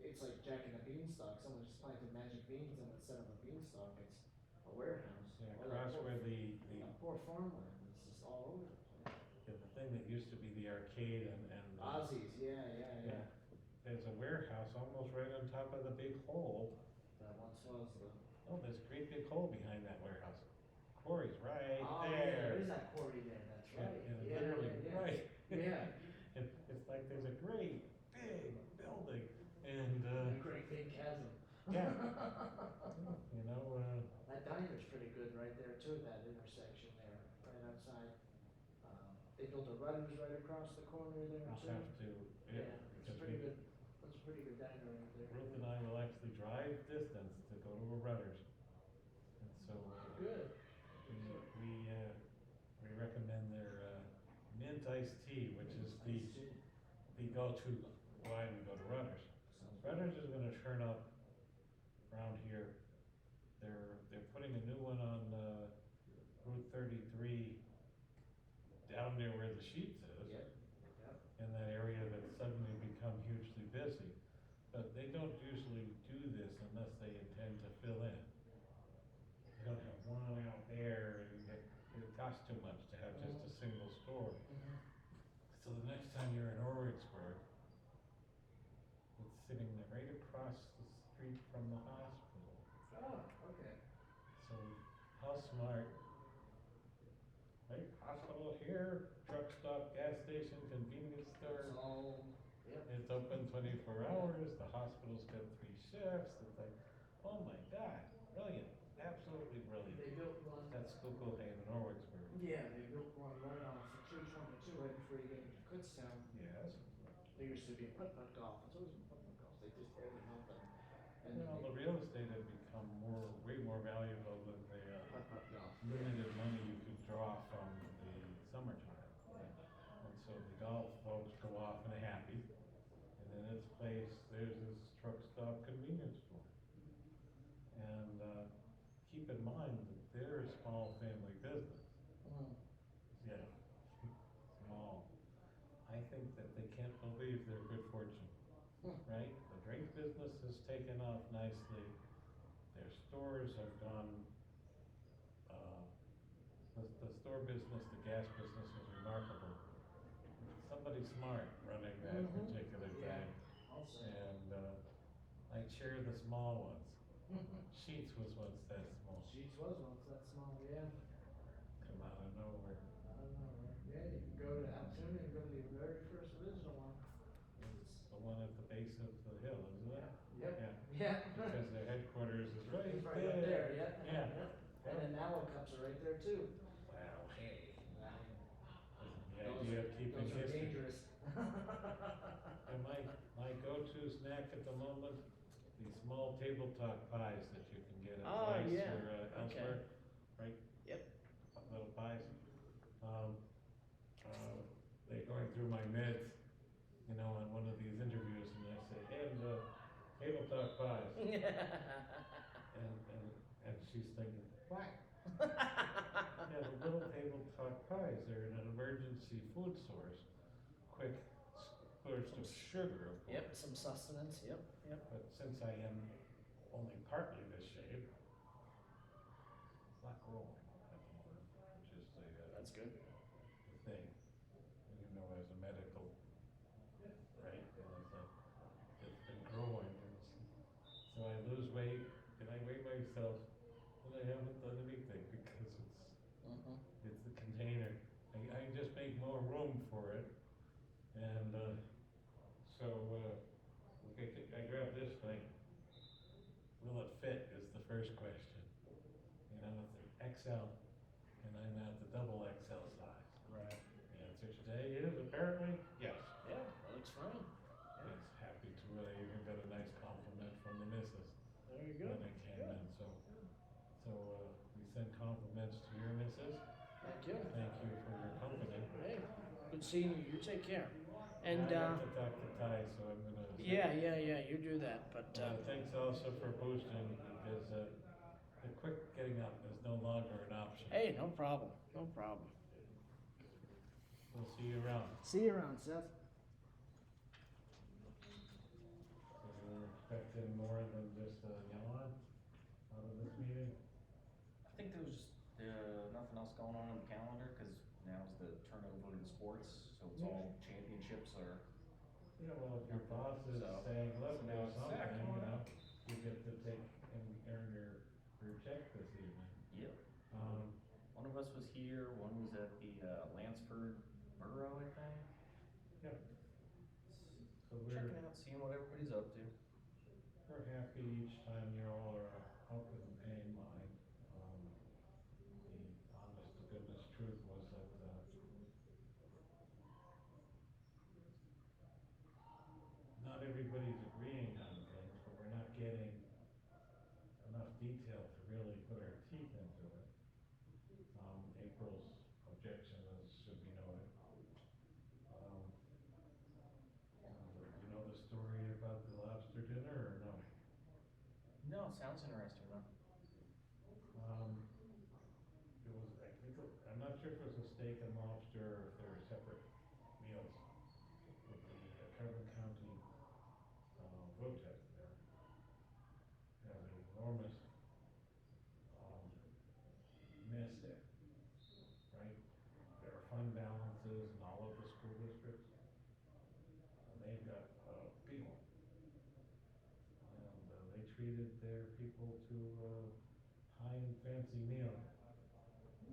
it's like Jack and the Beanstalk, someone just planted magic beans in instead of a beanstalk, it's a warehouse. Yeah, All that across poor- where that poor farmland, it's just all over the place. the thing that used to be the arcade and Ozzy's, yeah. there's a warehouse almost right on top of the big hole. That once was the. Oh, there's a great big hole behind that warehouse. Quarry's right Oh, yeah, there. there is that quarry there, that's right. And Yeah, literally, yeah. right. Yeah. It's like there's a great big building and, A great big chasm. yeah. You know, That diner's pretty good right there too, that intersection there, right outside. They built a Rudders right across the corner there I'll too. have to, Yeah, it's a because pretty good, that's a pretty good diner right there. Ruth and I will actually drive distance to go to a Rudders. And so, Good. we recommend their, mint iced tea, which is the go-to why we go to Rudders. Rudders is gonna turn up around here. They're putting a new one on, Route 33 down there where the Sheets is. Yep. In that area that's suddenly become hugely busy. But they don't usually do this unless they intend to fill in. They don't have one out there and it costs too much to have just a single store. So the next time you're in Oricksburg, it's sitting right across the street from the hospital. Oh, okay. So how smart, right? Hospital here, truck stop, gas station, convenience store. It's all, yep. It's open 24 hours, the hospital's got 3 shifts, it's like, oh my God, brilliant, absolutely brilliant. They built one. That's Schuylkill and Norwichsburg. Yeah, they built one right off of 222 right before you get into Kutztown. Yes. There used to be a putt-putt golf, it's always been putt-putt golf, they just added nothing. And then Well, the real estate had become way more valuable than the putt-putt golf. limited money you could draw from the summertime. And so the golf folks go off and happy, and in its place, there's this truck stop convenience store. And, keep in mind that they're a small family business. Yeah, small. I think that they can't believe their good fortune, right? The drink business has taken off nicely. Their stores have gone, the store business, the gas business is remarkable. Somebody smart running that particular Yeah. thing. I'll say. And, I chair the small ones. Sheets was once that small. Sheets was once that small, yeah. Come out of nowhere. I don't know, right? Yeah, you can go to Altoona and go to the very first original one. It's the one at the base of idea of keeping Those are history. dangerous. And my go-to snack at the moment, these small tabletop pies that you can get at Oh, Rice yeah, or okay. elsewhere, right? Yep. Little pies. They're going through my meds, you know, on one of these interviews, and they say, and tabletop pies. And she's thinking, what? Yeah, the little tabletop pies, they're an emergency food source. Quick burst of sugar, of course. Yep, some sustenance, yep. But since I am only partly this shape, it's not growing at the moment, which is That's good. the thing. You know, as a medical, right? It's been growing, and so I lose weight, and I weigh myself, and I haven't done anything because it's the container. I just make more room for it, and I grabbed this thing. Will it fit is the first question. You know, it's an XL, and I'm at the double XL size. Right. The answer today is apparently yes. Yeah, that looks fine. Yes, happy to. I even got a nice compliment from the missus There you go. when I came in. So we send compliments to your missus. Thank you. Thank you for your company. Hey, good seeing you. You take care. And, I have to talk to Ty, so I'm gonna. yeah, you do that, but, Thanks also for boosting, because the quick getting up is no longer an option. hey, no problem. We'll see you around. See you around, Seth. So you're expecting more than just a yawn out of this meeting? I think there was just, nothing else going on the calendar, cause now's the turnover in sports, so it's all championships or. Yeah, well, if your boss is So- saying, look, so now there's it's something, Zach, come you on know, up. you get to take and earn your check this evening. Yep. Um, One of us was here, one was at the Lansford Borough, I think. yeah. So Checking out, seeing what everybody's up to. we're happy each time you all are up and paying mine. The honest to goodness truth was that, not everybody's agreeing on things, but we're not getting enough detail to really put our teeth into it. April's objection should be noted. You know the story about the lobster dinner, or no? No, sounds interesting though. It was, I'm not sure if it was a steak and lobster, or if they were separate meals. But the Carbon County road test there has an enormous miss there, right? There are fund balances in all of the school districts, and they've got a big one. And they treated their people to a high and fancy meal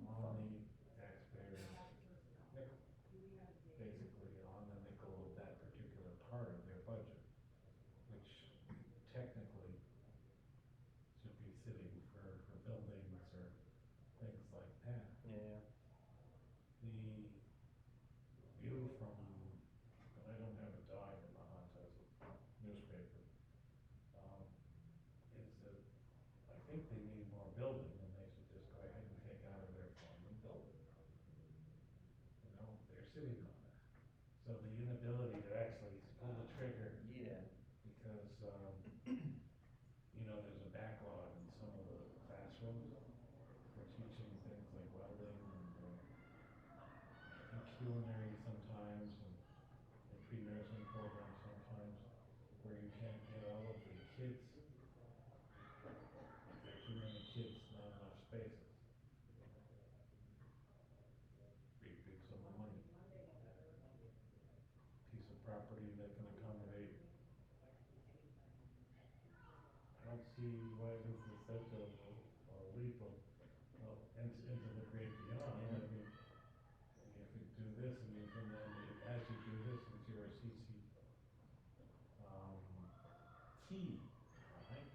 on the taxpayer's nickel. Basically on the nickel of that particular part of their budget, which technically should be sitting for buildings or things like that. Yeah. The view from, and I don't have a dog in the hunt as a newspaper, is that I think they need more building, and they should just go ahead and take out of their fund and build it. You know, they're sitting on that. So the inability to actually pull the trigger. Yeah. Because, you know, there's a backlog in some of the classrooms for teaching things like welding and I think culinary sometimes, and pre-nursing programs sometimes, where you can't get all of the kids. There are too many kids, not enough spaces. Big sum of money. Piece of property that can accommodate. I don't see why this is such a leap of, into the great beyond. Yeah. I mean, if you do this, and you can then, as you do this, into your CC, T, right?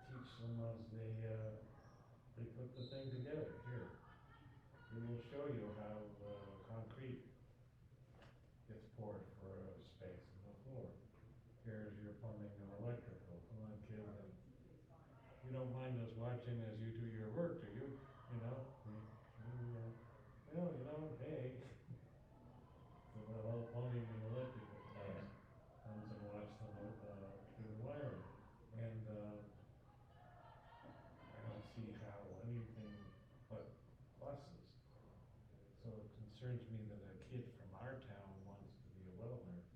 Teach them as they put the thing together. Here, we will show you how concrete you don't mind us watching as you do your work, do you? You know, well, you know, hey. So the whole point of the electrical class comes and watch them, do the wiring. And, I don't see how anything but pluses. So it concerns me that a kid from our town wants to be a welder.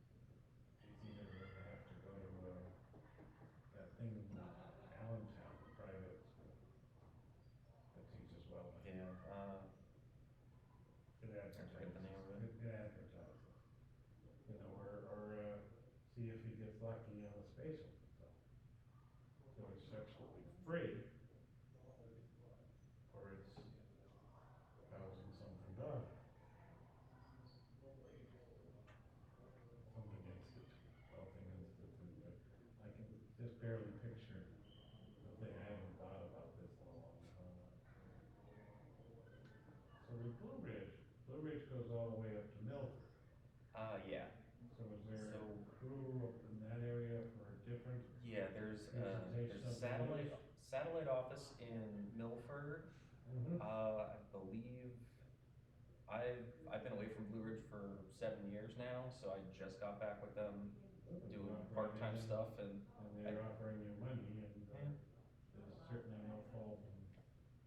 He's either gonna have to go to, that thing in Allentown, the private school that teaches welding. Yeah, It I forget the name of it. advertises, it advertises. You know, or see if he gets lucky on the space one, so. So it's absolutely free for its $1,000-something. Something institute, welding institute, but I can just barely picture the thing. I haven't thought about this in a long time. So the Blue Ridge goes all the way up to Milford. Yeah. So is there So, a crew up in that area for a different yeah, there's presentation a of the satellite office in Milford. Mm-hmm. I believe I've been away from Blue Ridge for 7 years now, so I just got back with them doing part-time stuff, and they're offering you money, and there's certainly no fault in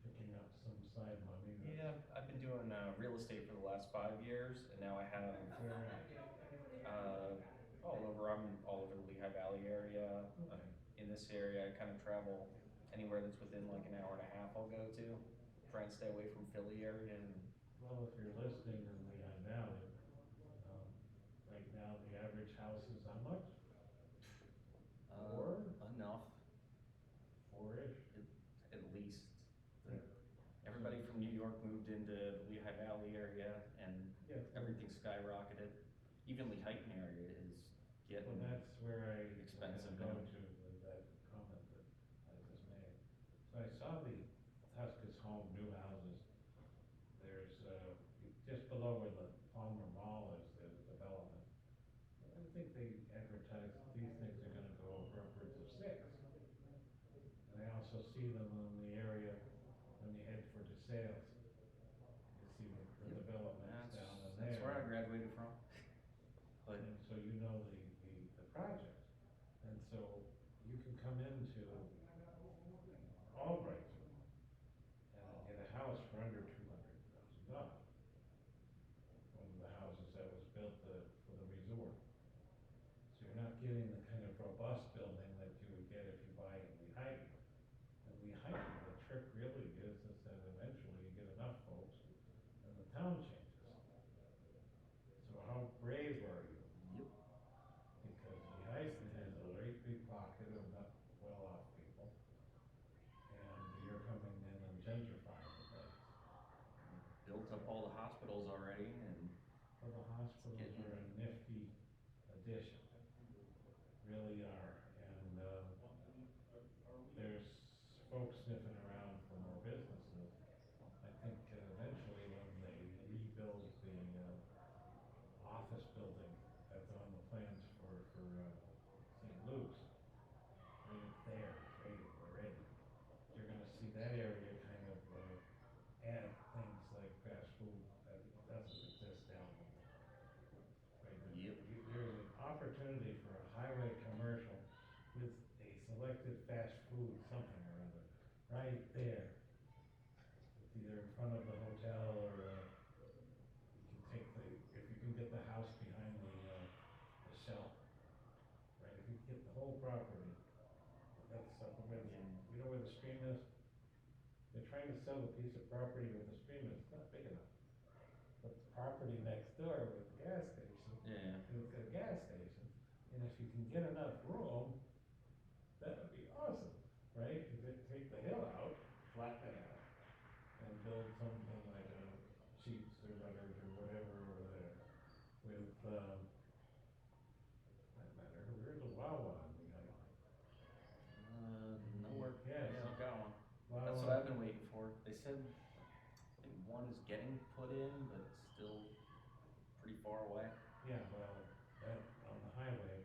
picking up some side money. yeah, I've been doing real estate for the last 5 years, and now I have I'm all over the Lehigh Valley area. In this area, I kind of travel anywhere that's within like an hour and a half. I'll go to try and stay away from Philly area. And well, if you're listing in Lehigh Valley, right now the average house is how much? Enough. Four-ish? At least. Yeah. Everybody from New York moved into the Lehigh Valley area, and Yeah. everything skyrocketed. Even Lehighton area is getting Well, that's where I expensive go now. to with that comment that I just made. So I saw the Tuscas Home new houses. There's, just below where the Palmer Mall is, there's a development. I think they advertise that these things are gonna go for upwards of 6. And I also see them in the area when you head for DeSales. You see the developments down in there. That's where I graduated from. But And so you know the project. And so you can come into Albright's and get a house for under $200,000. One of the houses that was built for the resort. So you're not getting the kind of robust building that you would get if you buy in Lehighton. And Lehighton, the trick really is that eventually you get enough folks and the town changes. So how brave are you? Yep. Because Lehighton has a great big pocket of not well-off people, and you're coming in and gentrifying the place. built up all the hospitals already, and Well, the hospitals are a nifty addition, really are, and, there's folks sniffing around for more businesses. I think eventually when they rebuild the, office building that's on the plans for, St. Luke's, right up there, right already, you're gonna see that area kind of, add things like fast food that doesn't exist down there. Right, Yep. There's an opportunity for a highway commercial with a selected fast food something or other, right there. It's either in front of the hotel or, you can take if you can get the house behind the Shell, right? If you can get the whole property, that's up where you know where the stream is? They're trying to sell a piece of property where the stream is, it's not big enough. But the property next door with the gas station, yeah. it's a gas station, and if you can get enough room, that would be awesome, right? You could take the hill out, flatten it out, and build something like a Sheets or Rudders or whatever over there with, that matter, where's a Wawa in Lehighton? Nowhere. Yes. Yeah, I've got one. Wawa. That's what I've been waiting for. They said, I think one is getting put in, but still pretty far away. Yeah, well, that on the highway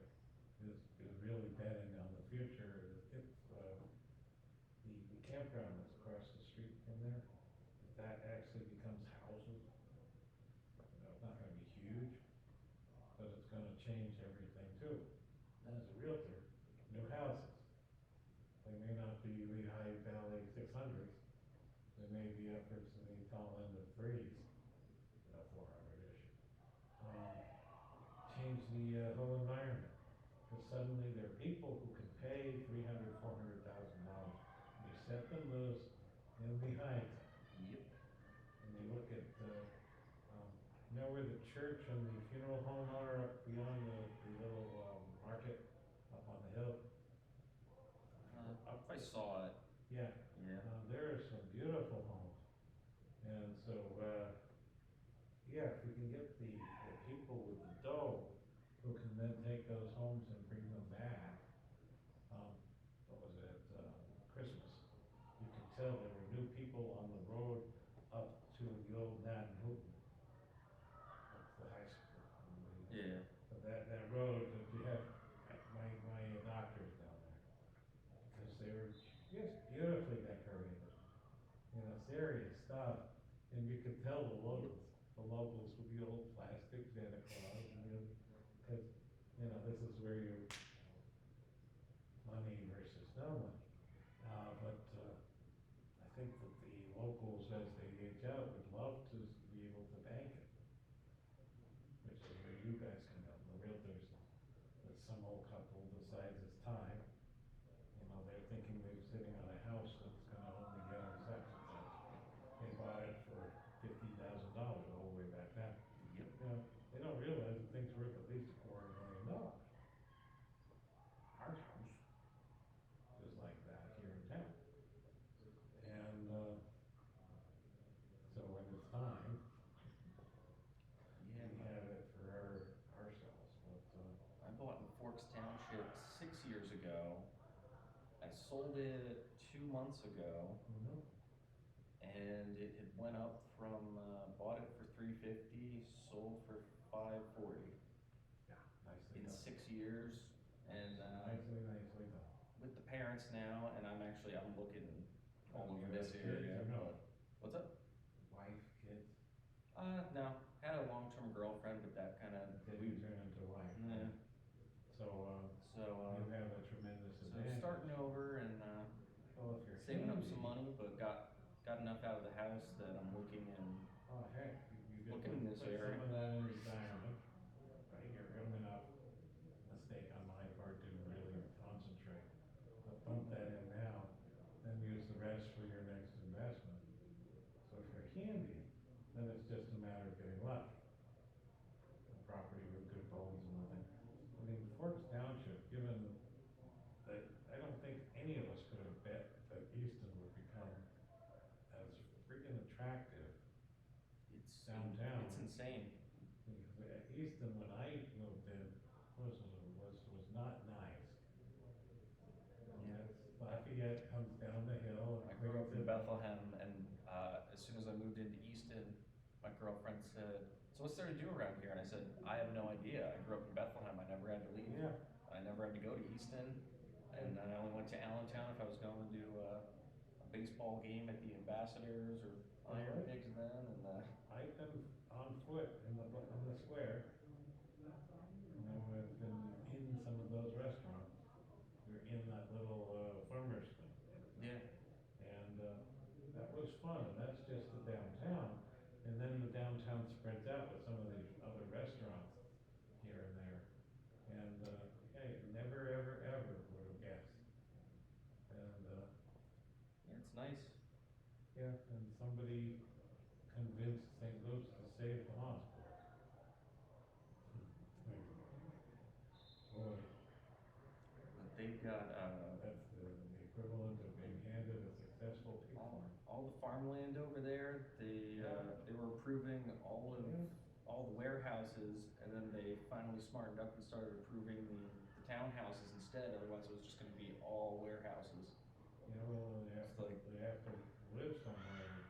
is really betting on the future. If, the change the whole environment. Because suddenly there are people who can pay $300,000, $400,000. You set them loose, they'll be behind. Yep. And you look at, you know where the church and the funeral home are up beyond the little, market up on the hill? I saw it. Yeah. Yeah. There are some beautiful homes. And so, yeah, if we can get the people with the dough who can then take those homes and bring them back, what was it, Christmas? You could tell there were new people on the road up to the old Madden Houghton. That's the high school. Yeah. But that road, that you have, my doctor's down there. Because they were just beautifully decorated. You know, serious stuff. And you could tell the locals with the old plastic Santa Claus, because, you know, this is where your money versus no money. But I think that the locals, as they age out, would love to be able to bank it. Which is where you guys come in, the realtors. That some old couple decides it's time. You know, they're thinking they're sitting on a house that's gonna only get them such and such. They bought it for $50,000 all the way back then. Yep. You know, they don't realize the thing's worth at least $250,000. Our house is like that here in town. And, so when it's time, Yeah. we have it for ourselves, but, I bought in Forks Township 6 years ago. I sold it 2 months ago, and it had went up from, bought it for $350, sold for $540 yeah, nicely in done. 6 years. And, Nicely done. with the parents now, and I'm looking all Do over you this have kids area. or no? but- What's up? Wife, kids, No, had a long-term girlfriend, but that kind of, didn't turn into wife. yeah. So, So, you have a tremendous so advantage. starting over and, Well, if you're saving up handy- some money, but got enough out of the house that I'm looking and Oh, heck, you could Looking in this put area. some of that in retirement, right, you're young enough, mistake on my part, didn't really concentrate. But bump that in now, then use the rest for your next investment. So if you're handy, then it's just a matter of getting lucky. A property with good bones and everything. I mean, Forks Township, given that, I don't think any of us could have bet that Easton would become as freaking attractive it's downtown. It's insane. Because Easton, when I moved in, was not nice. Yeah. Lafayette comes down the hill. I grew up in Bethlehem, and as soon as I moved into Easton, my girlfriend said, "So what's there to do around here?" And I said, "I have no idea. I grew up in Bethlehem. I never had to leave. Yeah. I never had to go to Easton, and I only went to Allentown if I was going to a baseball game at the Ambassadors or Iron Right. Pigs then." And I've been on foot in the square. You know, I've been in some of those restaurants. We're in that little farmer's thing. yeah, And that was fun, and that's just the downtown. And then the downtown spreads out with some of these other restaurants here and there. And, hey, never, ever, ever would have guessed. And, yeah, it's nice. yeah, and somebody convinced St. Luke's to save the hospital. Boy, But they've got that's the equivalent of being handed a successful pig farm. all the farmland over there. They were approving all the warehouses, and then they finally smartened up and started approving the townhouses instead. Otherwise, it was just going to be all warehouses. You know, well, they have It's to, like- live somewhere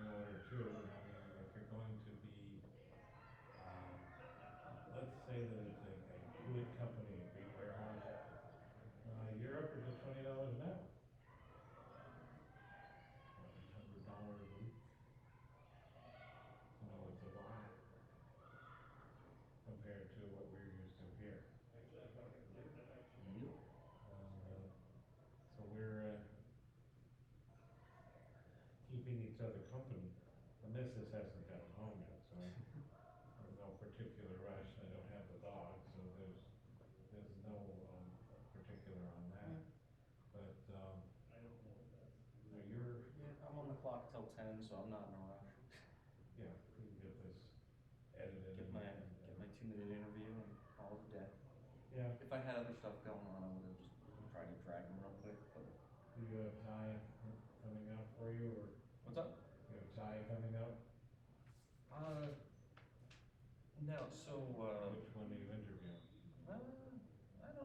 in order to, I mean, if you're going to be, let's say that it's a good company, a big warehouse, you're upwards of $20 an hour. $100 a week. You know, it's a lot compared to what we're used to here. Yep. So we're, keeping each other company. The missus hasn't gotten home yet, so there's no particular rush. I so I'm not in a rush. Yeah, we can get this edited. Get my and, 2-minute interview and call it a day. Yeah, If I had other stuff going on, I would have just tried to drag them real quick, but. do you have Ty coming up for you, or What's up? you have Ty coming up? No, so, Which one do you interview? I don't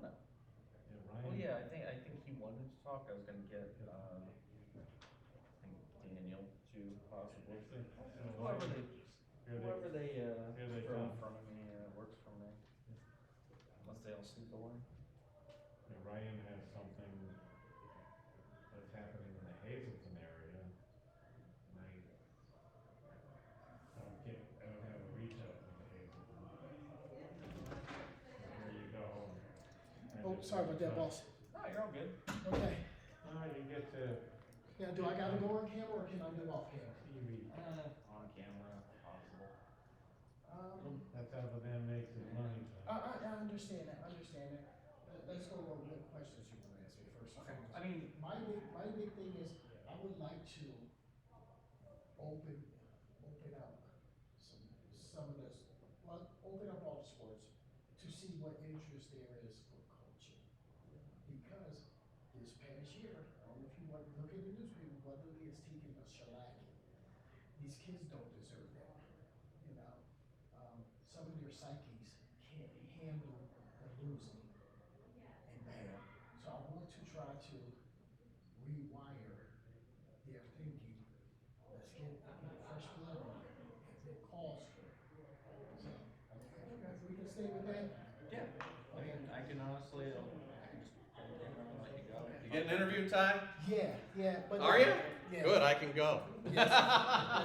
know. Yeah, Well, Ryan? yeah, I think he wanted to talk. I was gonna get, I think Daniel too, possibly. Whoever they Here they throw in come. front of me, works for me. Unless they all sneak away. Yeah, Ryan has something that's happening in the Hazelton area. And I don't have a reach out to the Hazelton. So here you go. Oh, sorry about that, boss. No, you're all good. Okay, You get to now do I gotta go on camera or can I do off camera? TV. On camera, possible. That's how the man makes his money. I understand that, Let's go over what questions you wanna ask me first. Okay, I mean, My big thing is, I would like to open up some of this, well, open up all the sports to see what interest there is for coaching. Because this past year, I don't know if you want to look at the newspaper, Weatherly is taking a shellacking. These kids don't deserve that, you know? Some of their psyches can't handle the losing and bad. So I want to try to rewire their thinking. Let's get fresh blood in there as it calls for it. So, we can stay with that? yeah, I can honestly, I can just let you go. You get an interview, Ty? Yeah, but. Are you? Yeah. Good, I can go. Yes,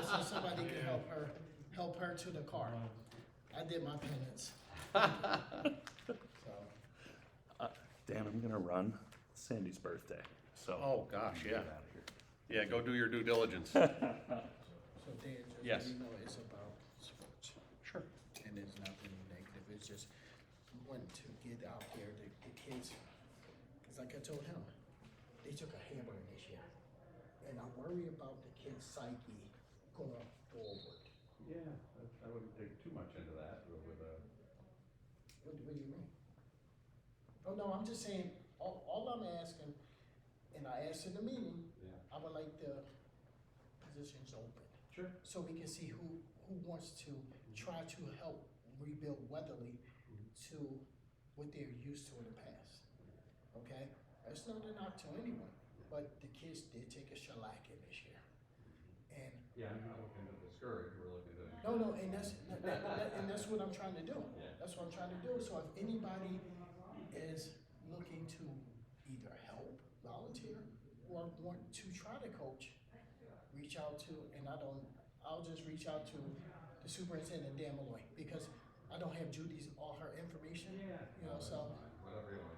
so somebody can help her to the car. I did my penance. So. Dan, I'm gonna run. It's Sandy's birthday, so. Oh, gosh, yeah. Get out of here. Yeah, go do your due diligence. So Dan, just Yes. so you know, it's about sports. Sure. And it's nothing negative, it's just wanting to get out there, the kids, cause like I told him, they took a hammer this year. And I worry about the kid's psyche going forward. Yeah, I wouldn't dig too much into that, but with a. What do you mean? Oh, no, I'm just saying, all I'm asking, and I asked in the meeting, Yeah. I would like the positions open. Sure. So we can see who wants to try to help rebuild Weatherly to what they're used to in the past. Okay? That's not a knock to anyone, but the kids did take a shellacking this year. And Yeah, I'm not looking to discourage, we're looking to. no, and that's what I'm trying to do. Yeah. That's what I'm trying to do. So if anybody is looking to either help, volunteer, or want to try to coach, reach out to, and I'll just reach out to the superintendent, Dan Malloy, because I don't have Judy's, all her information, you know, so, Whatever you want.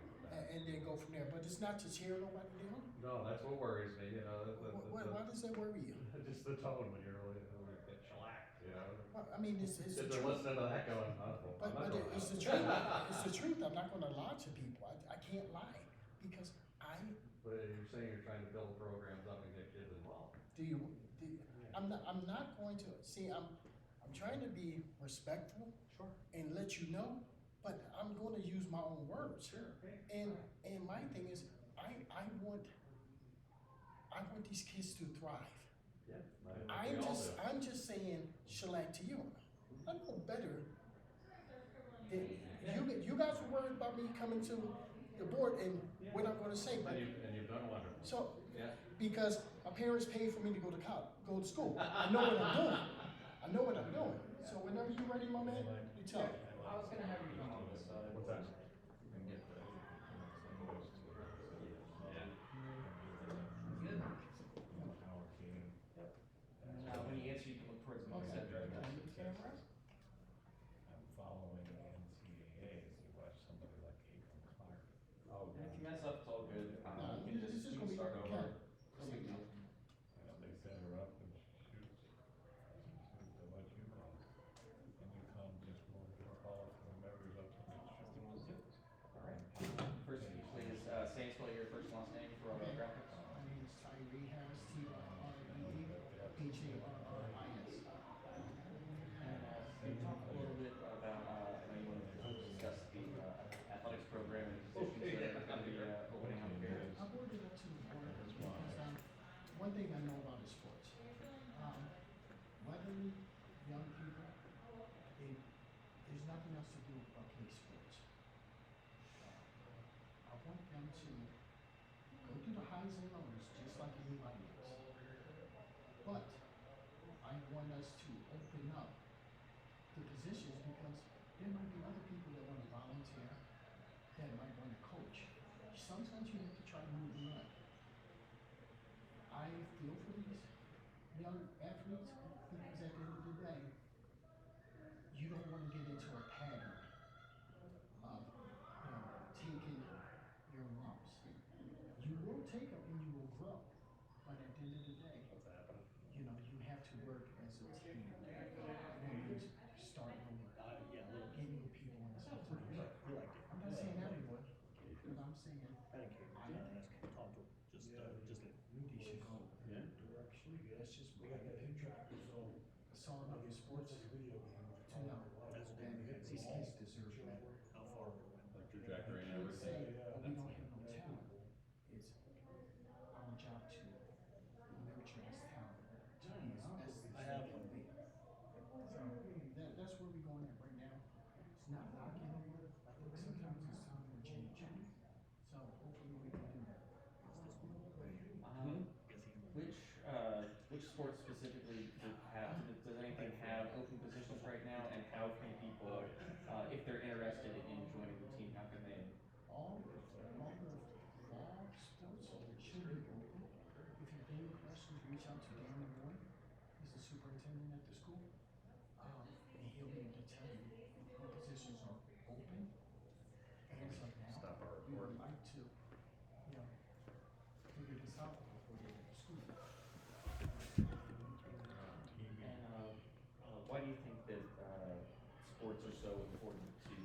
and then go from there. But it's not to tear nobody down. No, that's what worries me, you know, Why does that worry you? just the tone when you're really, get shellacked, you know? Well, I mean, it's the If they're truth. listening to that going, oh, But I'm not going it's the out. truth. It's the truth. I'm not gonna lie to people. I can't lie because But you're saying you're trying to build programs up and get kids involved. I'm not going to, see, I'm trying to be respectful. Sure. And let you know, but I'm gonna use my own words. Sure. And my thing is, I want these kids to thrive. Yeah. we all do. I'm just saying shellac to you. I know better than, you guys were worried about me coming to the board and what I'm gonna say, but. And you've done wonderful. So, Yeah. because my parents paid for me to go to school. I know what I'm doing. So whenever you're ready, my man, you tell me. I was gonna have you come on this side. What's that? And get the. Yeah. Good. Yep. Now, when you answer, you can look towards the center. I'm following the NCAA as you watch somebody like April Clark. Oh, And if you mess up, it's all good. No, You can it's just you gonna can be start okay. over. No big deal. They set her up and shoots. To let you know. And you come just going to call for the members up to the shoot. I's and O's just like anybody else. But I want us to open up the positions because there might be other people that want to volunteer, that might want to coach. Sometimes you have to try to move them up. I feel for these young athletes because at the end of the day, you don't want to get into a pattern of, taking your lumps. You will take them and you will grow, but at the end of the day, What's happening? you have to work as a team. And that means starting over, Yeah, a little bit. getting people in sometimes. You liked it. I'm not saying everyone, but I'm saying I didn't care. I Just think ask, talk to him. Just they should go a new direction. That's just my opinion. I saw in other sports, video game. to know that these kids deserve better. how far we went. Like trajectory and Can't say, everything. oh, we don't have no talent. It's our job to nurture this talent to be as best as I have it can one. be. So that's where we're going at right now. It's not knocking anyone. Sometimes it's time for change. So hopefully we can do that. Which sports specifically does anything have open positions right now, and how can people, if they're interested in joining the team, how can they? All the fall sports should be open. If you have any questions, reach out to Danny Moore. He's the superintendent at the school. And he'll be able to tell you what positions are open. As of now, Stop our we would recording. like to, figure this out before we go to school. And why do you think that sports are so important to